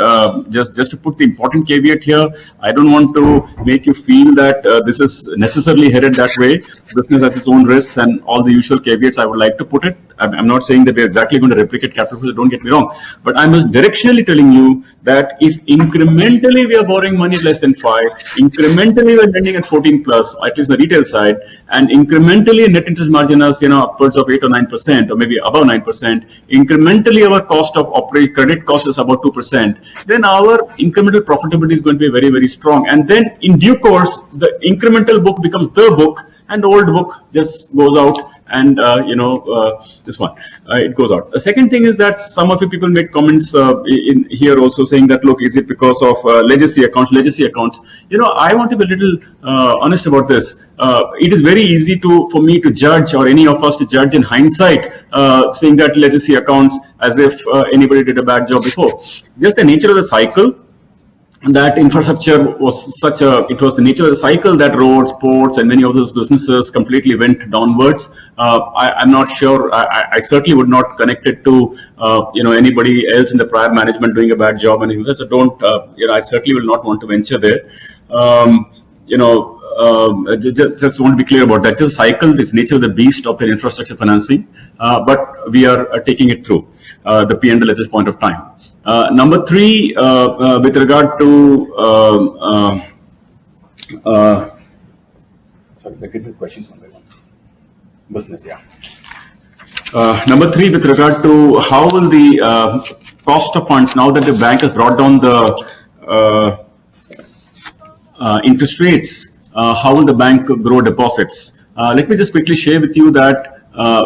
just to put the important caveat here. I don't want to make you feel that this is necessarily headed that way. Business has its own risks and all the usual caveats I would like to put it. I'm not saying that we're exactly going to replicate Capital First, don't get me wrong. But I'm just directionally telling you that if incrementally we are borrowing money at less than 5, incrementally we're lending at 14 plus, at least the retail side, and incrementally net interest margin is upwards of 8 or 9%, or maybe above 9%, incrementally our cost of credit cost is about 2%, then our incremental profitability is going to be very, very strong. And then in due course, the incremental book becomes the book and the old book just goes out. And this one, it goes out. The second thing is that some of you people made comments in here also saying that, look, is it because of legacy accounts? I want to be a little honest about this. It is very easy for me to judge, or any of us to judge in hindsight, saying that legacy accounts as if anybody did a bad job before. Just the nature of the cycle. That infrastructure was it was the nature of the cycle that roads, ports, and many of those businesses completely went downwards. I'm not sure. I certainly would not connect it to anybody else in the prior management doing a bad job and so don't. I certainly will not want to venture there. Just want to be clear about that. Just cycle is nature of the beast of the infrastructure financing, but we are taking it through the P&L at this point of time. Number 3, with regard to sorry, I get the questions one by one. Business, yeah. Number 3, with regard to how will the cost of funds, now that the bank has brought down the interest rates, how will the bank grow deposits? Let me just quickly share with you that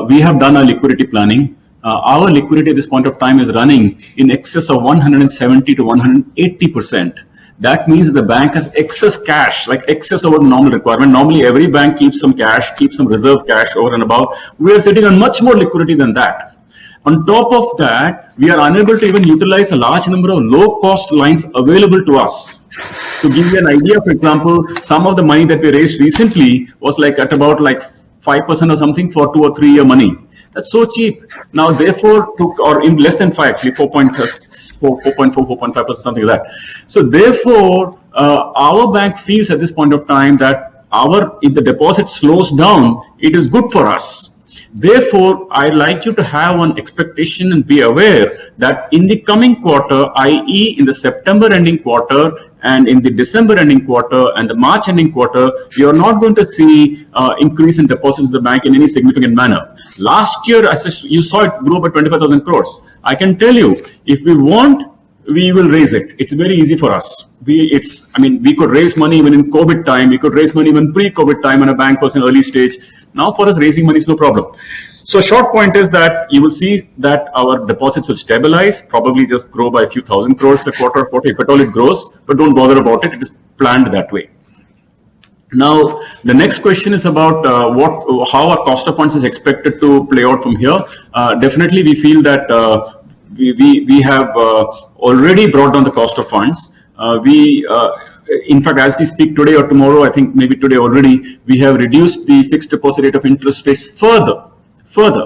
we have done our liquidity planning. Our liquidity at this point of time is running in excess of 170 to 180%. That means that the bank has excess cash, like excess over the normal requirement. Normally, every bank keeps some cash, keeps some reserve cash over and above. We are sitting on much more liquidity than that. On top of that, we are unable to even utilize a large number of low-cost lines available to us. To give you an idea, for example, some of the money that we raised recently was like at about like 5% or something for 2 or 3 year money. That's so cheap. Now, therefore, or in less than 5, actually 4.4, 4.5%, something like that. So, therefore, our bank feels at this point of time that if the deposit slows down, it is good for us. Therefore, I'd like you to have an expectation and be aware that in the coming quarter, i.e. in the September ending quarter and in the December ending quarter and the March ending quarter, you are not going to see increase in deposits in the bank in any significant manner. Last year, you saw it grow by 25,000 crores. I can tell you, if we want we will raise it. It's very easy for us. We could raise money even in COVID time. We could raise money even pre-COVID time when a bank was in early stage. Now for us, raising money is no problem. So short point is that you will see that our deposits will stabilize, probably just grow by a few thousand crores a quarter, if at all it grows, but don't bother about it. It is planned that way. Now, the next question is about how our cost of funds is expected to play out from here. Definitely, we feel that we have already brought down the cost of funds. In fact, as we speak today or tomorrow, I think maybe today already, we have reduced the fixed deposit rate of interest rates further.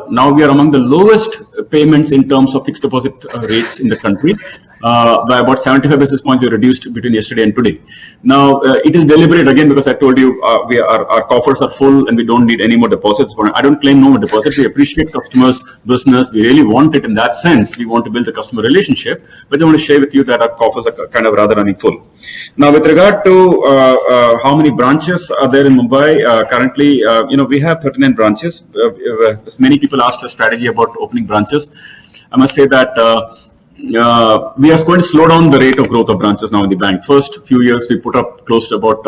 Now we are among the lowest payments in terms of fixed deposit rates in the country. By about 75 basis points, we reduced between yesterday and today. Now, it is deliberate again because I told you our coffers are full and we don't need any more deposits. I don't claim no more deposits. We appreciate customers' business. We really want it in that sense. We want to build a customer relationship. But I want to share with you that our coffers are kind of rather running full. Now, with regard to how many branches are there in Mumbai, currently, we have 39 branches. Many people asked a strategy about opening branches. I must say that we are going to slow down the rate of growth of branches now in the bank. First few years, we put up close to about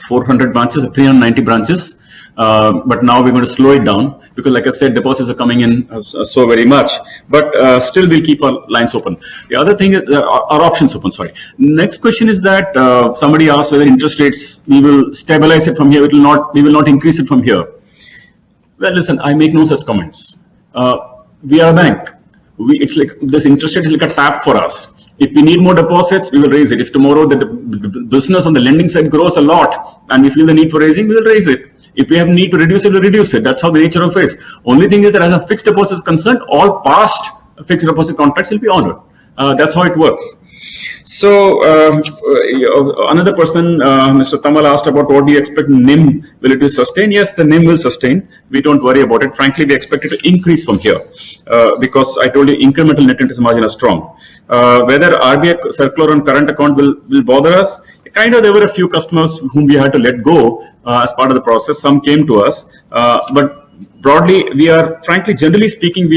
400 branches, 390 branches. But now we're going to slow it down because, like I said, deposits are coming in so very much. But still, we'll keep our lines open. The other thing is our options open. Sorry. Next question is that somebody asked whether interest rates we will stabilize it from here. We will not increase it from here. Well, listen, I make no such comments. We are a bank. It's like this interest rate is like a tap for us. If we need more deposits, we will raise it. If tomorrow the business on the lending side grows a lot and we feel the need for raising, we will raise it. If we have need to reduce it, we'll reduce it. That's how the nature of it is. Only thing is that as a fixed deposit is concerned, all past fixed deposit contracts will be honored. That's how it works. So another person, Mr. Tamal, asked about what do you expect NIM, will it be sustained? Yes, the NIM will sustain. We don't worry about it. Frankly, we expect it to increase from here because I told you incremental net interest margin are strong. Whether RBI circular on current account will bother us, kind of there were a few customers whom we had to let go as part of the process. Some came to us, but broadly, we are, frankly, generally speaking,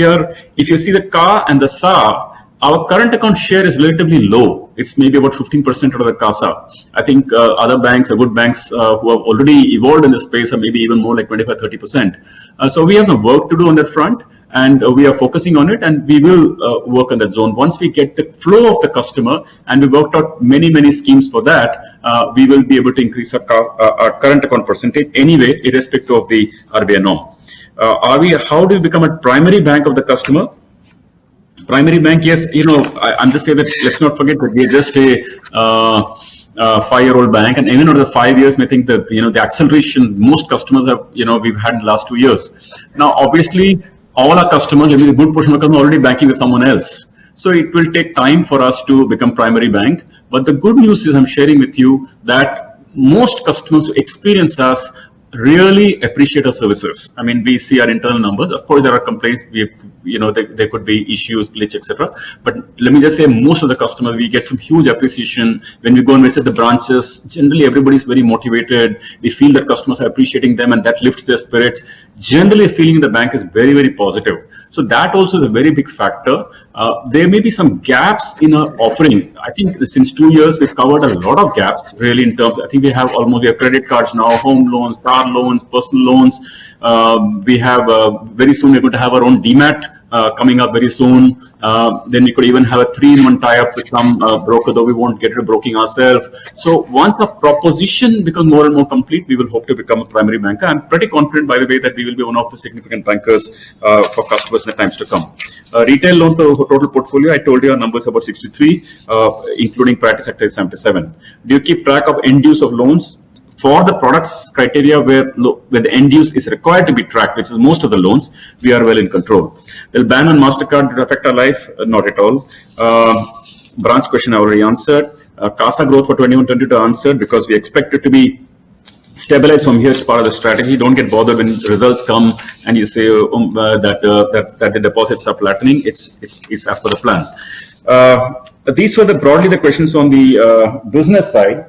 if you see the CA and the SA, our current account share is relatively low. It's maybe about 15% of the CASA. I think other banks, good banks who have already evolved in this space are maybe even more like 25-30%. So we have some work to do on that front, and we are focusing on it, and we will work on that zone. Once we get the flow of the customer, and we worked out many schemes for that, we will be able to increase our current account percentage anyway, irrespective of the RBI norm. How do we become a primary bank of the customer? Primary bank, yes, I'm just saying that let's not forget that we are just a 5-year-old bank, and even over the 5 years, I think that the acceleration most customers have we've had in the last 2 years. Now, obviously, all our customers, maybe a good portion of customers, are already banking with someone else. So it will take time for us to become primary bank. But the good news is I'm sharing with you that most customers who experience us really appreciate our services. I mean, we see our internal numbers. Of course, there are complaints. There could be issues, glitch, etc. But let me just say, most of the customers, we get some huge appreciation when we go and visit the branches. Generally, everybody is very motivated. They feel that customers are appreciating them, and that lifts their spirits. Generally, feeling in the bank is very positive. So that also is a very big factor. There may be some gaps in our offering. I think since 2 years, we've covered a lot of gaps, really, in terms. I think we have credit cards now, home loans, car loans, personal loans. We have very soon we're going to have our own DMAT coming up very soon. Then we could even have a 3-in-1 tie-up with some broker, though we won't get into broking ourselves. So once a proposition becomes more and more complete, we will hope to become a primary banker. I'm pretty confident, by the way, that we will be one of the significant bankers for customers in the times to come. Retail loan to total portfolio, I told you our numbers about 63, including priority sector is 77. Do you keep track of end use of loans? For the products criteria where the end use is required to be tracked, which is most of the loans, we are well in control. Will ban on MasterCard affect our life? Not at all. Branch question I already answered. CASA growth for 21-22 answered because we expect it to be stabilized from here as part of the strategy. Don't get bothered when results come and you say that the deposits are flattening. It's as per the plan. These were broadly the questions on the business side.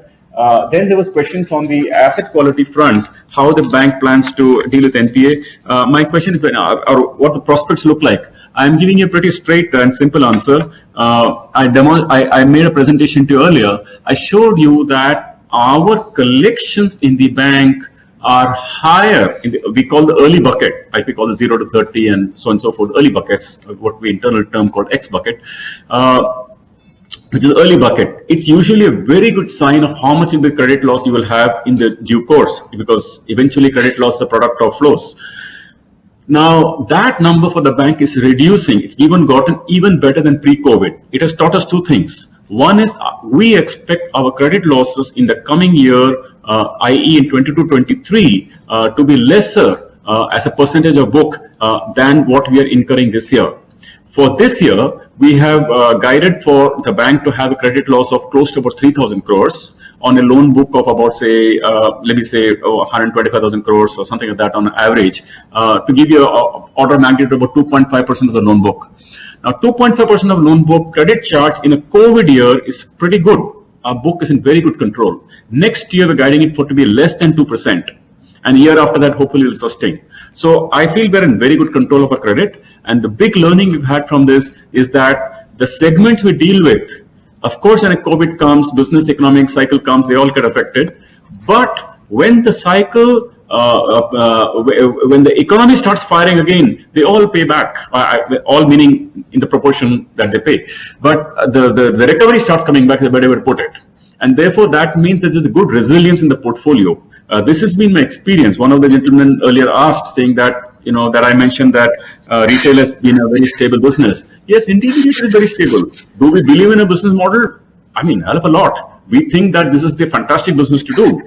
Then there was questions on the asset quality front, how the bank plans to deal with NPA. My question is, or what the prospects look like. I'm giving you a pretty straight and simple answer. I made a presentation to you earlier. I showed you that our collections in the bank are higher in we call the early bucket, like we call the 0 to 30 and so on and so forth, early buckets, what we internal term called X bucket, which is the early bucket. It's usually a very good sign of how much of the credit loss you will have in the due course, because eventually credit loss is a product of flows. Now, that number for the bank is reducing. It's even gotten even better than pre-COVID. It has taught us two things. One is we expect our credit losses in the coming year, i.e. in 22-23, to be lesser as a percentage of book than what we are incurring this year. For this year, we have guided for the bank to have a credit loss of close to about 3,000 crores on a loan book of about, say, let me say 125,000 crores or something like that on average, to give you an order of magnitude about 2.5% of the loan book. Now, 2.5% of loan book credit charge in a COVID year is pretty good. Our book is in very good control. Next year, we're guiding it for to be less than 2%. And the year after that, hopefully, will sustain. So I feel we're in very good control of our credit. And the big learning we've had from this is that the segments we deal with, of course, when a COVID comes, business economic cycle comes, they all get affected. But when the cycle, when the economy starts firing again, they all pay back, all meaning in the proportion that they pay. But the recovery starts coming back, is the better way to put it. And therefore, that means that there's a good resilience in the portfolio. This has been my experience. One of the gentlemen earlier asked, saying that, you know, that I mentioned that retail has been a very stable business. Yes, indeed, it is very stable. Do we believe in a business model? I mean, hell of a lot. We think that this is the fantastic business to do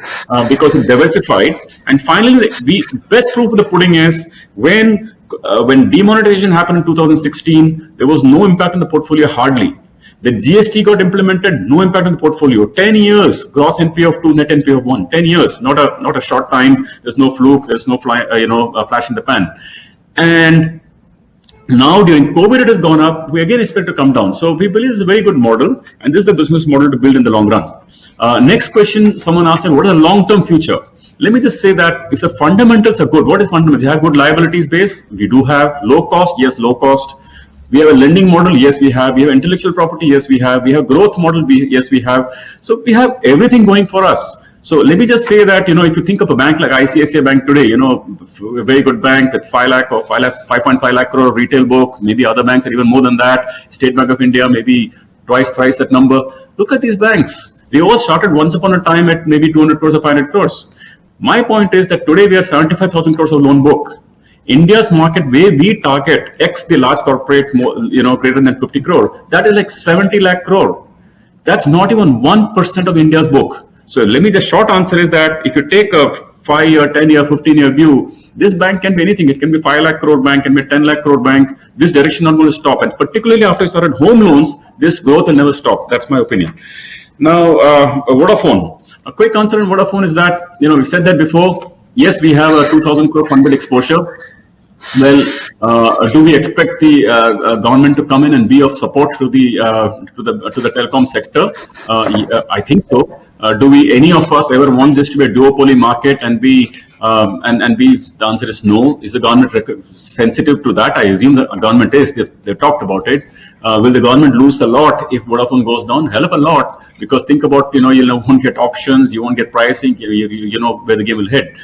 because it's diversified. And finally, the best proof of the pudding is when demonetization happened in 2016, there was no impact on the portfolio hardly. The GST got implemented, no impact on the portfolio. 10 years, gross NPA of 2, net NPA of 1. 10 years, not a short time. There's no fluke. There's no flash in the pan. And now during COVID, it has gone up. We again expect to come down. So we believe it's a very good model, and this is the business model to build in the long run. Next question, someone asked, what is the long-term future? Let me just say that if the fundamentals are good, what is fundamentals? You have good liabilities base. We do have low cost. Yes, low cost. We have a lending model. Yes, we have. We have intellectual property. Yes, we have. We have growth model. Yes, we have. So we have everything going for us. So let me just say that, if you think of a bank like ICICI Bank today, a very good bank with 5.5 lakh crore retail book, maybe other banks are even more than that. State Bank of India, maybe twice, thrice that number. Look at these banks. They all started once upon a time at maybe 200 crores or 500 crores. My point is that today we are 75,000 crores of loan book. India's market, where we target X the large corporate, greater than 50 crore, that is like 70 lakh crore. That's not even 1% of India's book. So let me, the short answer is that if you take a 5-year, 10-year, 15-year view, this bank can be anything. It can be 5 lakh crore bank, can be 10 lakh crore bank. This direction not going to stop. And particularly after you started home loans, this growth will never stop. That's my opinion. Now, Vodafone. A quick answer on Vodafone is that, we said that before. Yes, we have a 2,000 crore funded exposure. Well, do we expect the government to come in and be of support to the telecom sector? I think so. Do we, any of us, ever want this to be a duopoly market and be the answer is no. Is the government sensitive to that? I assume the government is. They've talked about it. Will the government lose a lot if Vodafone goes down? Hell of a lot, because think about, you won't get auctions, you won't get pricing, you know where the game will head.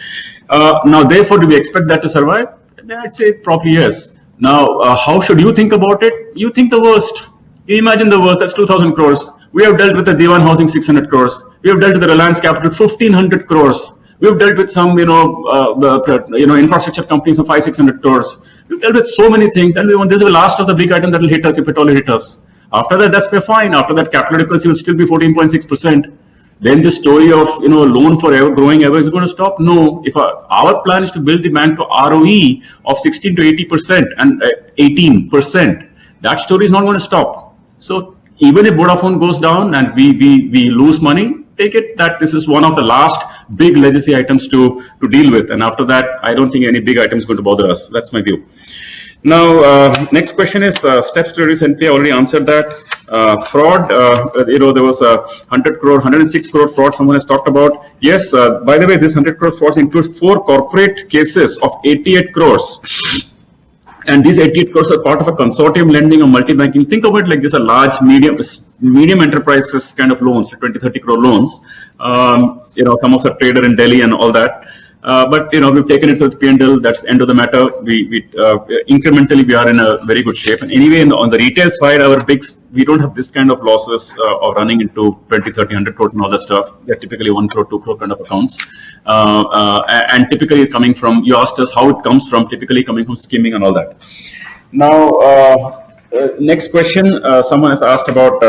Now, therefore, do we expect that to survive? I'd say probably yes. Now, how should you think about it? You think the worst. You imagine the worst. That's 2,000 crores. We have dealt with the Dewan Housing 600 crores. We have dealt with the Reliance Capital 1,500 crores. We have dealt with some, infrastructure companies of 500-600 crores. We've dealt with so many things. Then this is the last of the big item that will hit us, if it all hit us. After that, that's fine. After that, capital adequacy will still be 14.6%. Then the story of loan for ever growing ever is going to stop. No, if our plan is to build the bank to ROE of 16 to 80% and 18%, that story is not going to stop. So even if Vodafone goes down and we lose money, take it that this is one of the last big legacy items to deal with. And after that, I don't think any big item is going to bother us. That's my view. Now, next question is steps to reduce NPA. I already answered that. Fraud, there was a 106 crore fraud someone has talked about. Yes, by the way, this 100 crore frauds includes 4 corporate cases of 88 crores. And these 88 crores are part of a consortium lending or multi-banking. Think of it like this: a large, medium enterprises kind of loans, 20-30 crore loans. Some of the trader in Delhi and all that. But we've taken it to the P&L. That's the end of the matter. We incrementally we are in a very good shape. And anyway, on the retail side, we don't have this kind of losses of running into 20, 30, 100 crores and all that stuff. They're typically 1 crore, 2 crore kind of accounts. And typically coming from, you asked us how it comes from, typically coming from skimming and all that. Now, next question, someone has asked about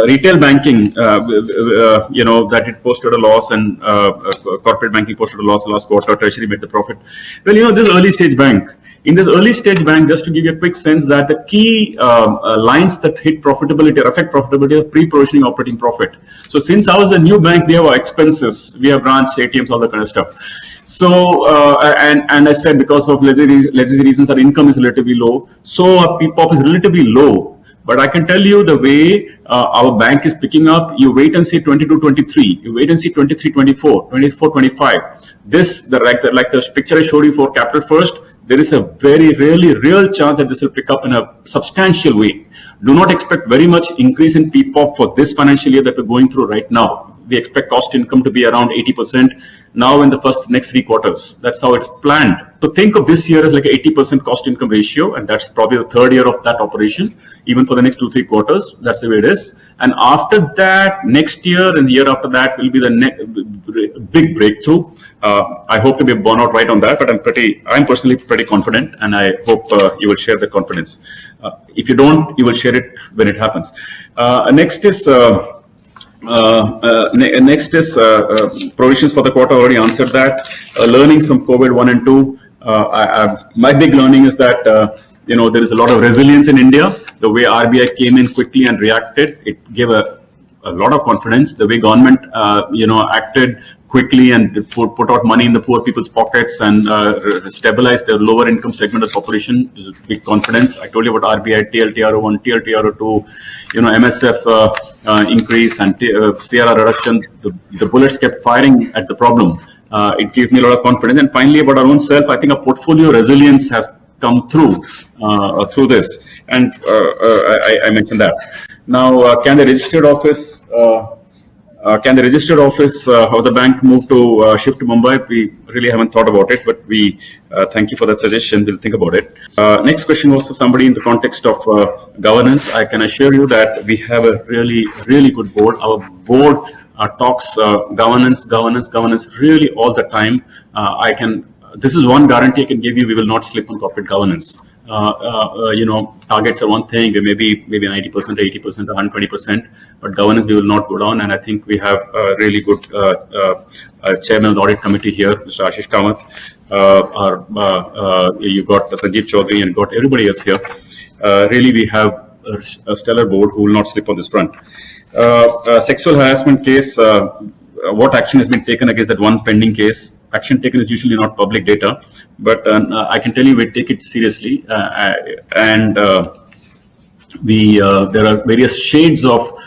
retail banking, that it posted a loss, and corporate banking posted a loss last quarter, treasury made the profit. Well, this early stage bank. In this early stage bank, just to give you a quick sense that the key lines that hit profitability or affect profitability are pre-provisioning operating profit. So since I was a new bank, we have our expenses, we have branch, ATMs, all that kind of stuff. So, and I said because of legacy reasons, our income is relatively low. So our PPOP is relatively low. But I can tell you the way our bank is picking up, you wait and see 22-23, you wait and see 23-24, 24-25. This, like the picture I showed you for Capital First, there is a very real chance that this will pick up in a substantial way. Do not expect very much increase in PPOP for this financial year that we're going through right now. We expect cost income to be around 80% now in the next 3 quarters. That's how it's planned. So think of this year as like an 80% cost income ratio, and that's probably the 3rd year of that operation. Even for the next 2-3 quarters, that's the way it is. And after that, next year and the year after that will be the big breakthrough. I hope to be borne out right on that, but I'm personally pretty confident, and I hope you will share the confidence. If you don't, you will share it when it happens. Next is provisions for the quarter. Already answered that. Learnings from COVID 1 and 2. My big learning is that there is a lot of resilience in India. The way RBI came in quickly and reacted, it gave a lot of confidence. The way government acted quickly and put out money in the poor people's pockets and stabilized the lower income segment of the population is a big confidence. I told you about RBI, TLTRO1, TLTRO2, MSF increase and CRR reduction. The bullets kept firing at the problem. It gives me a lot of confidence. And finally, about our own self, I think our portfolio resilience has come through this. And I mentioned that. Now, can the registered office of the bank move to shift to Mumbai? We really haven't thought about it, but we thank you for that suggestion. We'll think about it. Next question was for somebody in the context of governance. I can assure you that we have a really good board. Our board talks governance really all the time. This is one guarantee I can give you: we will not slip on corporate governance. Targets are one thing, maybe 90%, 80%, 120%, but governance we will not go down. And I think we have a really good chairman of the audit committee here, Mr. Ashish Kamath. You got Sanjeev Chaudhary and got everybody else here. Really, we have a stellar board who will not slip on this front. Sexual harassment case, what action has been taken against that one pending case? Action taken is usually not public data, but I can tell you we take it seriously, and there are various shades of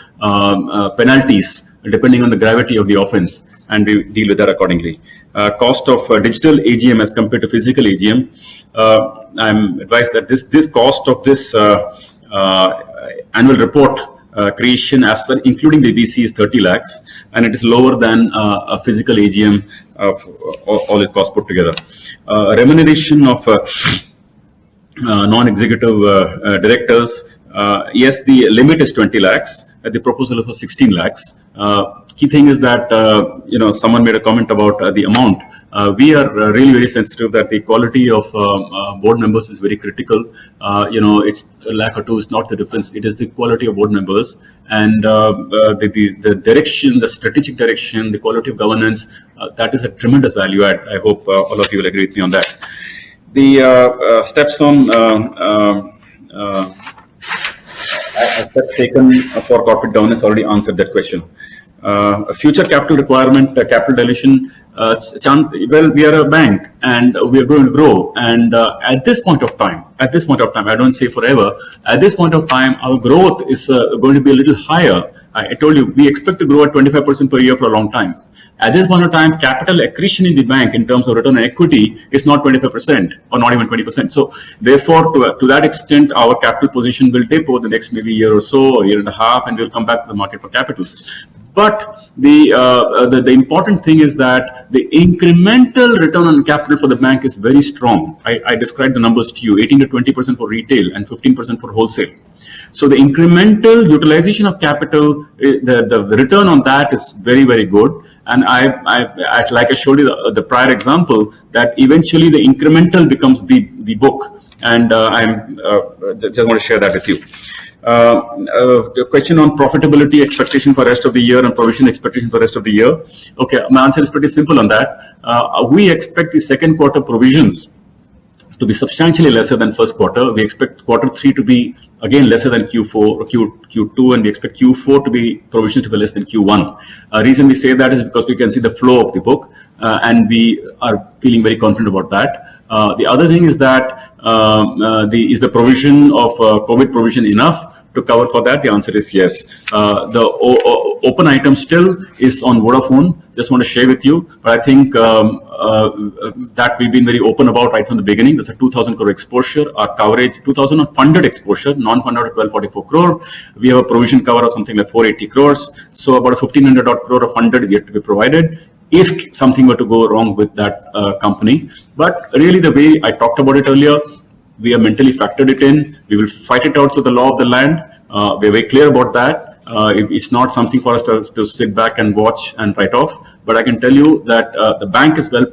penalties depending on the gravity of the offense, and we deal with that accordingly. Cost of digital AGM as compared to physical AGM. I'm advised that this cost of this annual report creation as well, including the VC, is 30 lakhs, and it is lower than a physical AGM of all the costs put together. Remuneration of non-executive directors. Yes, the limit is 20 lakhs. The proposal is for 16 lakhs. Key thing is that someone made a comment about the amount. We are really very sensitive that the quality of board members is very critical. It's a lakh or two is not the difference. It is the quality of board members, and the direction, the strategic direction, the quality of governance. That is a tremendous value add. I hope all of you will agree with me on that. The steps on steps taken for corporate governance, already answered that question. future capital requirement, capital dilution, well, we are a bank and we are going to grow. And at this point of time, I don't say forever, at this point of time, our growth is going to be a little higher. I told you, we expect to grow at 25% per year for a long time. At this point of time, capital accretion in the bank in terms of return on equity is not 25% or not even 20%. So therefore, to that extent, our capital position will dip over the next maybe year or so, a year and a half, and we'll come back to the market for capital. But the important thing is that the incremental return on capital for the bank is very strong. I described the numbers to you, 18 to 20% for retail and 15% for wholesale. So the incremental utilization of capital, the return on that is very, very good. And like I showed you the prior example, that eventually the incremental becomes the book. And I'm just want to share that with you. The question on profitability expectation for rest of the year and provision expectation for rest of the year. Okay, my answer is pretty simple on that. We expect the second quarter provisions to be substantially lesser than first quarter. We expect quarter 3 to be again lesser than Q4 or Q2, and we expect Q4 to be provision to be less than Q1. Reason we say that is because we can see the flow of the book, and we are feeling very confident about that. The other thing is that is the provision of COVID provision enough to cover for that? The answer is yes. The open item still is on Vodafone. Just want to share with you, but I think that we've been very open about right from the beginning. That's a 2,000 crore exposure. Our coverage, 2,000 on funded exposure, non-funded at 1244 crore. We have a provision cover of something like 480 crores. So about a 1,500 odd crore of funded is yet to be provided if something were to go wrong with that company. But really, the way I talked about it earlier, we have mentally factored it in. We will fight it out through the law of the land. We're very clear about that. It's not something for us to sit back and watch and write off. But I can tell you that the bank is well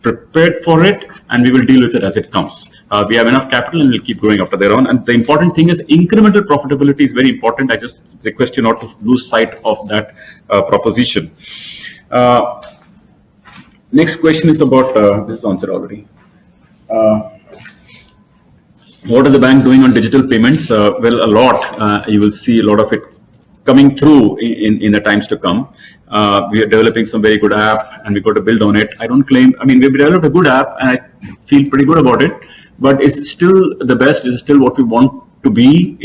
prepared for it, and we will deal with it as it comes. We have enough capital and we'll keep growing after their own. And the important thing is incremental profitability is very important. I just request you not to lose sight of that proposition. Next question is about, this is answered already. What is the bank doing on digital payments? Well, a lot. You will see a lot of it coming through in the times to come. We are developing some very good app, and we've got to build on it. I don't claim, I mean, we've developed a good app, and I feel pretty good about it, but is it still the best? Is it still what we want to be?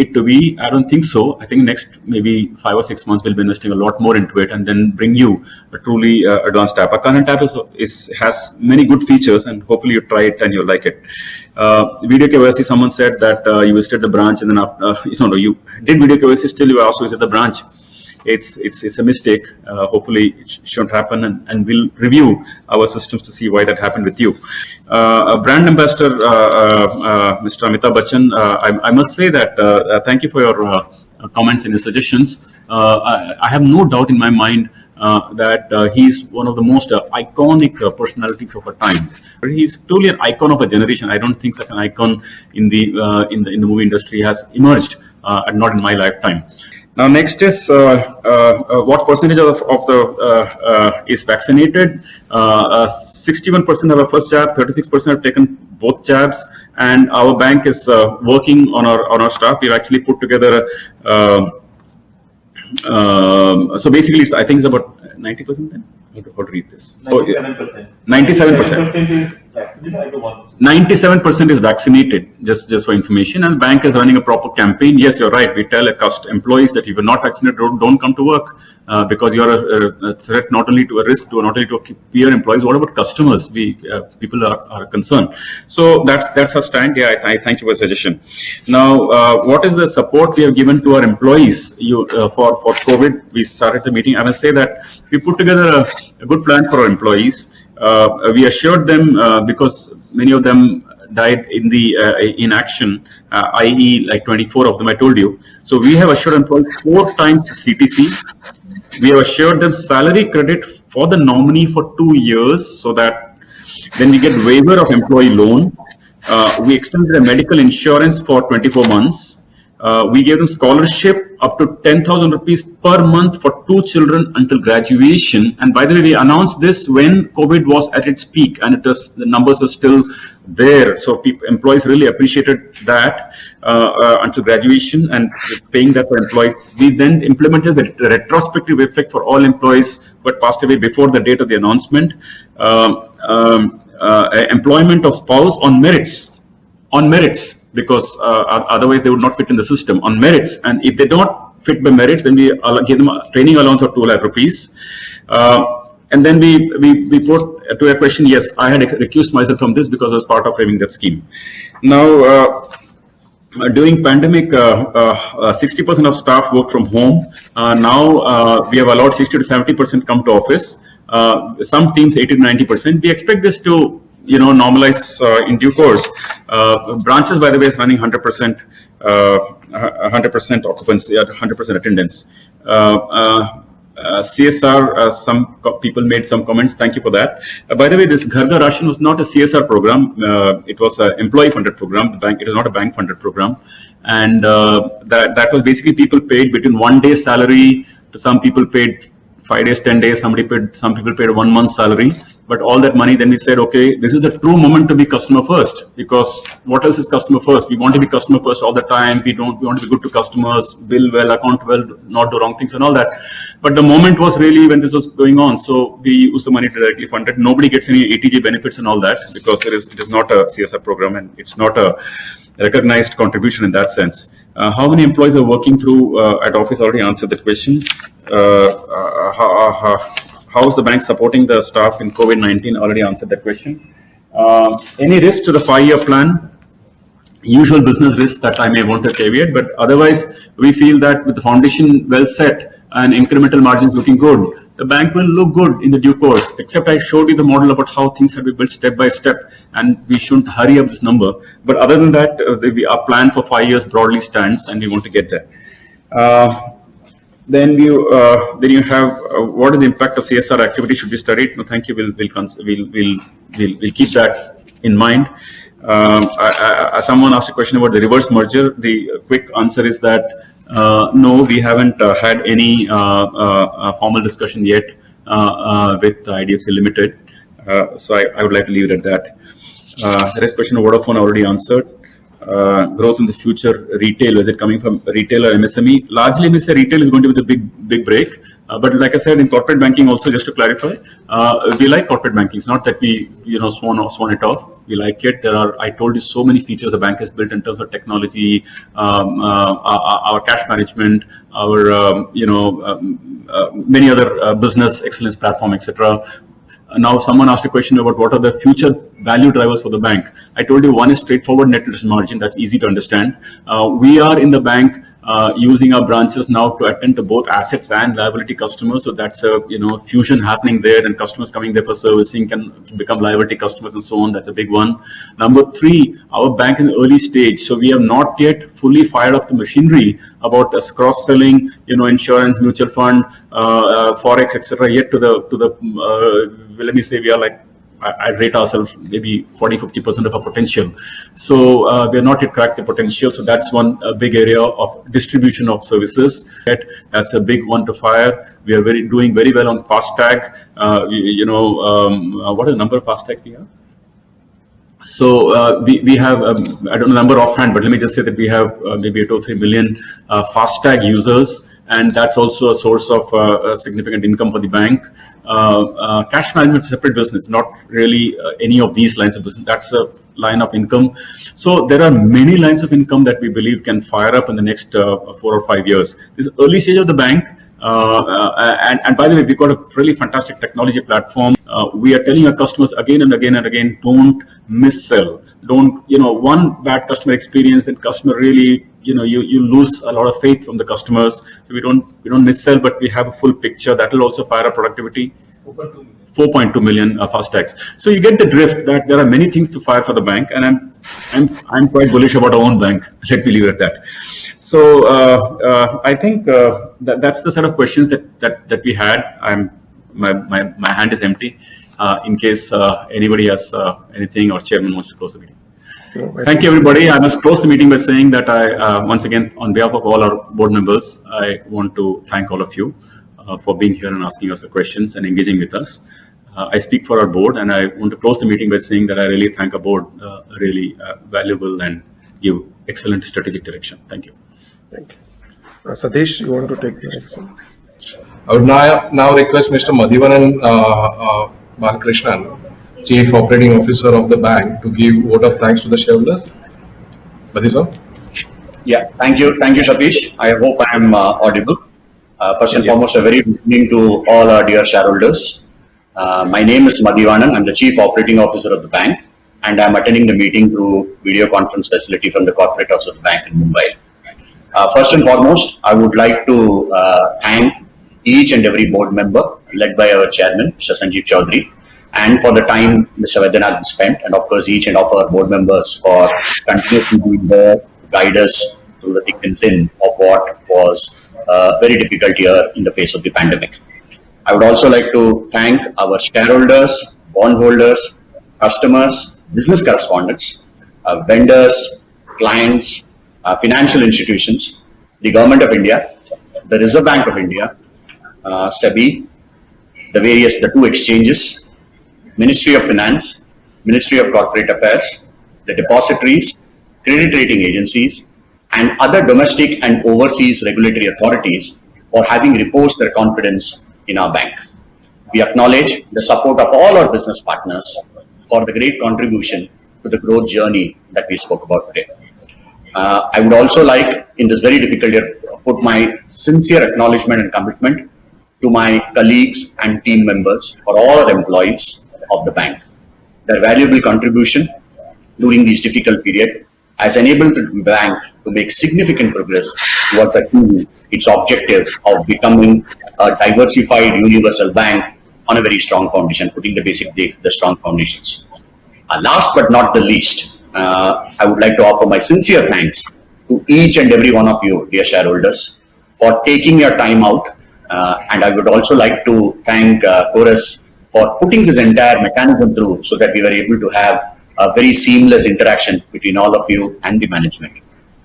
I don't think so. I think next maybe 5 or 6 months we'll be investing a lot more into it, and then bring you a truly advanced app. Our current app has many good features, and hopefully you try it and you'll like it. Video KYC, someone said that you visited the branch, and then after, you did video KYC, still you asked to visit the branch. It's a mistake. Hopefully it shouldn't happen, and we'll review our systems to see why that happened with you. Brand ambassador, Mr. Amitabh Bachchan, I must say that thank you for your comments and your suggestions. I have no doubt in my mind that he's one of the most iconic personalities of our time. He's truly an icon of a generation. I don't think such an icon in the movie industry has emerged, not in my lifetime. Now, next is what percentage of the is vaccinated? 61% have a first jab, 36% have taken both jabs, and our bank is working on our staff. We've actually put together. So basically, I think it's about 90%. Then how to read this? 97%. 97%. 97% is vaccinated, just for information, and bank is running a proper campaign. Yes, you're right. We tell employees that if you're not vaccinated, don't come to work because you're a threat not only to a risk, not only to peer employees. What about customers? People are concerned. So that's our stand. Yeah, I thank you for the suggestion. Now, what is the support we have given to our employees for COVID? We started the meeting. I must say that we put together a good plan for our employees. We assured them because many of them died in action, i.e. like 24 of them I told you. So we have assured employees 4 times CTC. We have assured them salary credit for the nominee for 2 years, so that then we get waiver of employee loan. We extended a medical insurance for 24 months. We gave them scholarship up to 10,000 rupees per month for 2 children until graduation. And by the way, we announced this when COVID was at its peak, and the numbers are still there. So employees really appreciated that. until graduation and paying that for employees. We then implemented the retrospective effect for all employees who had passed away before the date of the announcement. Employment of spouse on merits, because otherwise they would not fit in the system, on merits. And if they don't fit by merits, then we give them a training allowance of 2 lakh rupees. And then we put to a question, yes, I had recused myself from this because I was part of framing that scheme. Now, during pandemic, 60% of staff work from home. Now we have allowed 60 to 70% come to office. Some teams 80 to 90%. We expect this to, normalize in due course. Branches, by the way, is running 100%, 100% occupancy, 100% attendance. CSR, some people made some comments. Thank you for that. By the way, this Ghar Ghar Ration was not a CSR program. It was an employee-funded program. It is not a bank-funded program. And that was basically people paid between 1 day's salary to some people paid 5 days, 10 days. Some people paid 1 month's salary. But all that money, then we said, okay, this is the true moment to be customer first, because what else is customer first? We want to be customer first all the time. We want to be good to customers, bill well, account well, not do wrong things and all that. But the moment was really when this was going on. So we used the money to directly fund it. Nobody gets any ATJ benefits and all that, because it is not a CSR program and it's not a recognized contribution in that sense. How many employees are working through at office? Already answered that question. How is the bank supporting the staff in COVID-19? Already answered that question. Any risk to the 5-year plan? Usual business risk that I may want to caveat, but otherwise we feel that with the foundation well set and incremental margins looking good, the bank will look good in the due course. Except I showed you the model about how things have been built step by step, and we shouldn't hurry up this number. But other than that, our plan for 5 years broadly stands, and we want to get there. Then you have what is the impact of CSR activity should be studied? No, thank you. We'll keep that in mind. Someone asked a question about the reverse merger. The quick answer is that no, we haven't had any formal discussion yet with IDFC Limited. So I would like to leave it at that. The rest question of Vodafone already answered. Growth in the future, retail, is it coming from retail or MSME? Largely, we say retail is going to be the big break. But like I said, in corporate banking also, just to clarify, we like corporate banking. It's not that we, swan it off. We like it. I told you so many features the bank has built in terms of technology, our cash management, our, many other business excellence platform, etc. Now, someone asked a question about what are the future value drivers for the bank. I told you one is straightforward net interest margin. That's easy to understand. We are in the bank using our branches now to attend to both assets and liability customers. So that's a fusion happening there, and customers coming there for servicing can become liability customers and so on. That's a big one. Number 3, our bank in the early stage. So we have not yet fully fired up the machinery about cross-selling, insurance, mutual fund, forex, etc. Yet to the let me say we are like, I rate ourselves maybe 40-50% of our potential. So we are not yet cracked the potential. So that's one big area of distribution of services. That's a big one to fire. We are doing very well on FASTag. What is the number of FASTags we have? So we have, I don't know the number offhand, but let me just say that we have maybe 2 or 3 million FASTag users. And that's also a source of significant income for the bank. Cash management is a separate business, not really any of these lines of business. That's a line of income. So there are many lines of income that we believe can fire up in the next 4 or 5 years. This early stage of the bank, and by the way, we've got a really fantastic technology platform. We are telling our customers again and again and again, don't missell. Don't, one bad customer experience, then customer really, you lose a lot of faith from the customers. So we don't missell, but we have a full picture that will also fire up productivity. 4.2 million FASTags. So you get the drift that there are many things to fire for the bank, and I'm quite bullish about our own bank. Let me leave it at that. So I think that's the set of questions that we had. My hand is empty. In case anybody has anything, or chairman wants to close the meeting. Thank you, everybody. I must close the meeting by saying that I, once again, on behalf of all our board members, I want to thank all of you for being here and asking us the questions and engaging with us. I speak for our board, and I want to close the meeting by saying that I really thank our board, really valuable and give excellent strategic direction. Thank you. Thank you. Satish, you want to take the next one? I would now request Mr. Madhivanan Balakrishnan, Chief Operating Officer of the bank, to give vote of thanks to the shareholders. Madhi sir? Yeah, thank you, Satish. I hope I am audible. First and foremost, a very good evening to all our dear shareholders. My name is Madhivanan. I'm the Chief Operating Officer of the bank, and I'm attending the meeting through video conference facility from the corporate office of the bank in Mumbai. First and foremost, I would like to thank each and every board member led by our chairman, Mr. Sanjeev Chaudhary, and for the time Mr. Vaidyanath spent, and of course each and of our board members for continuously being there to guide us through the thick and thin of what was a very difficult year in the face of the pandemic. I would also like to thank our shareholders, bondholders, customers, business correspondents, vendors, clients, financial institutions, the Government of India, the Reserve Bank of India, SEBI, the two exchanges, Ministry of Finance, Ministry of Corporate Affairs, the depositories, credit rating agencies, and other domestic and overseas regulatory authorities for having reposed their confidence in our bank. We acknowledge the support of all our business partners for the great contribution to the growth journey that we spoke about today. I would also like, in this very difficult year, put my sincere acknowledgement and commitment to my colleagues and team members, for all our employees of the bank. Their valuable contribution during this difficult period has enabled the bank to make significant progress towards achieving its objective of becoming a diversified universal bank on a very strong foundation, putting the strong foundations. Last but not the least, I would like to offer my sincere thanks to each and every one of you, dear shareholders, for taking your time out. And I would also like to thank Chorus for putting this entire mechanism through so that we were able to have a very seamless interaction between all of you and the management.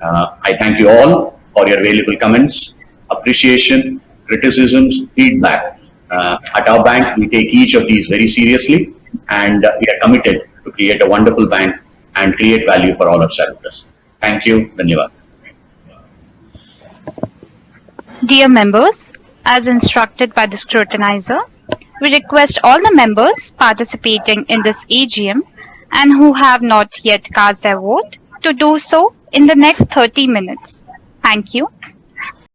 I thank you all for your valuable comments, appreciation, criticisms, feedback. At our bank, we take each of these very seriously, and we are committed to create a wonderful bank and create value for all our shareholders. Thank you. Dhanyavad. Dear members, as instructed by the scrutinizer, we request all the members participating in this AGM and who have not yet cast their vote to do so in the next 30 minutes. Thank you.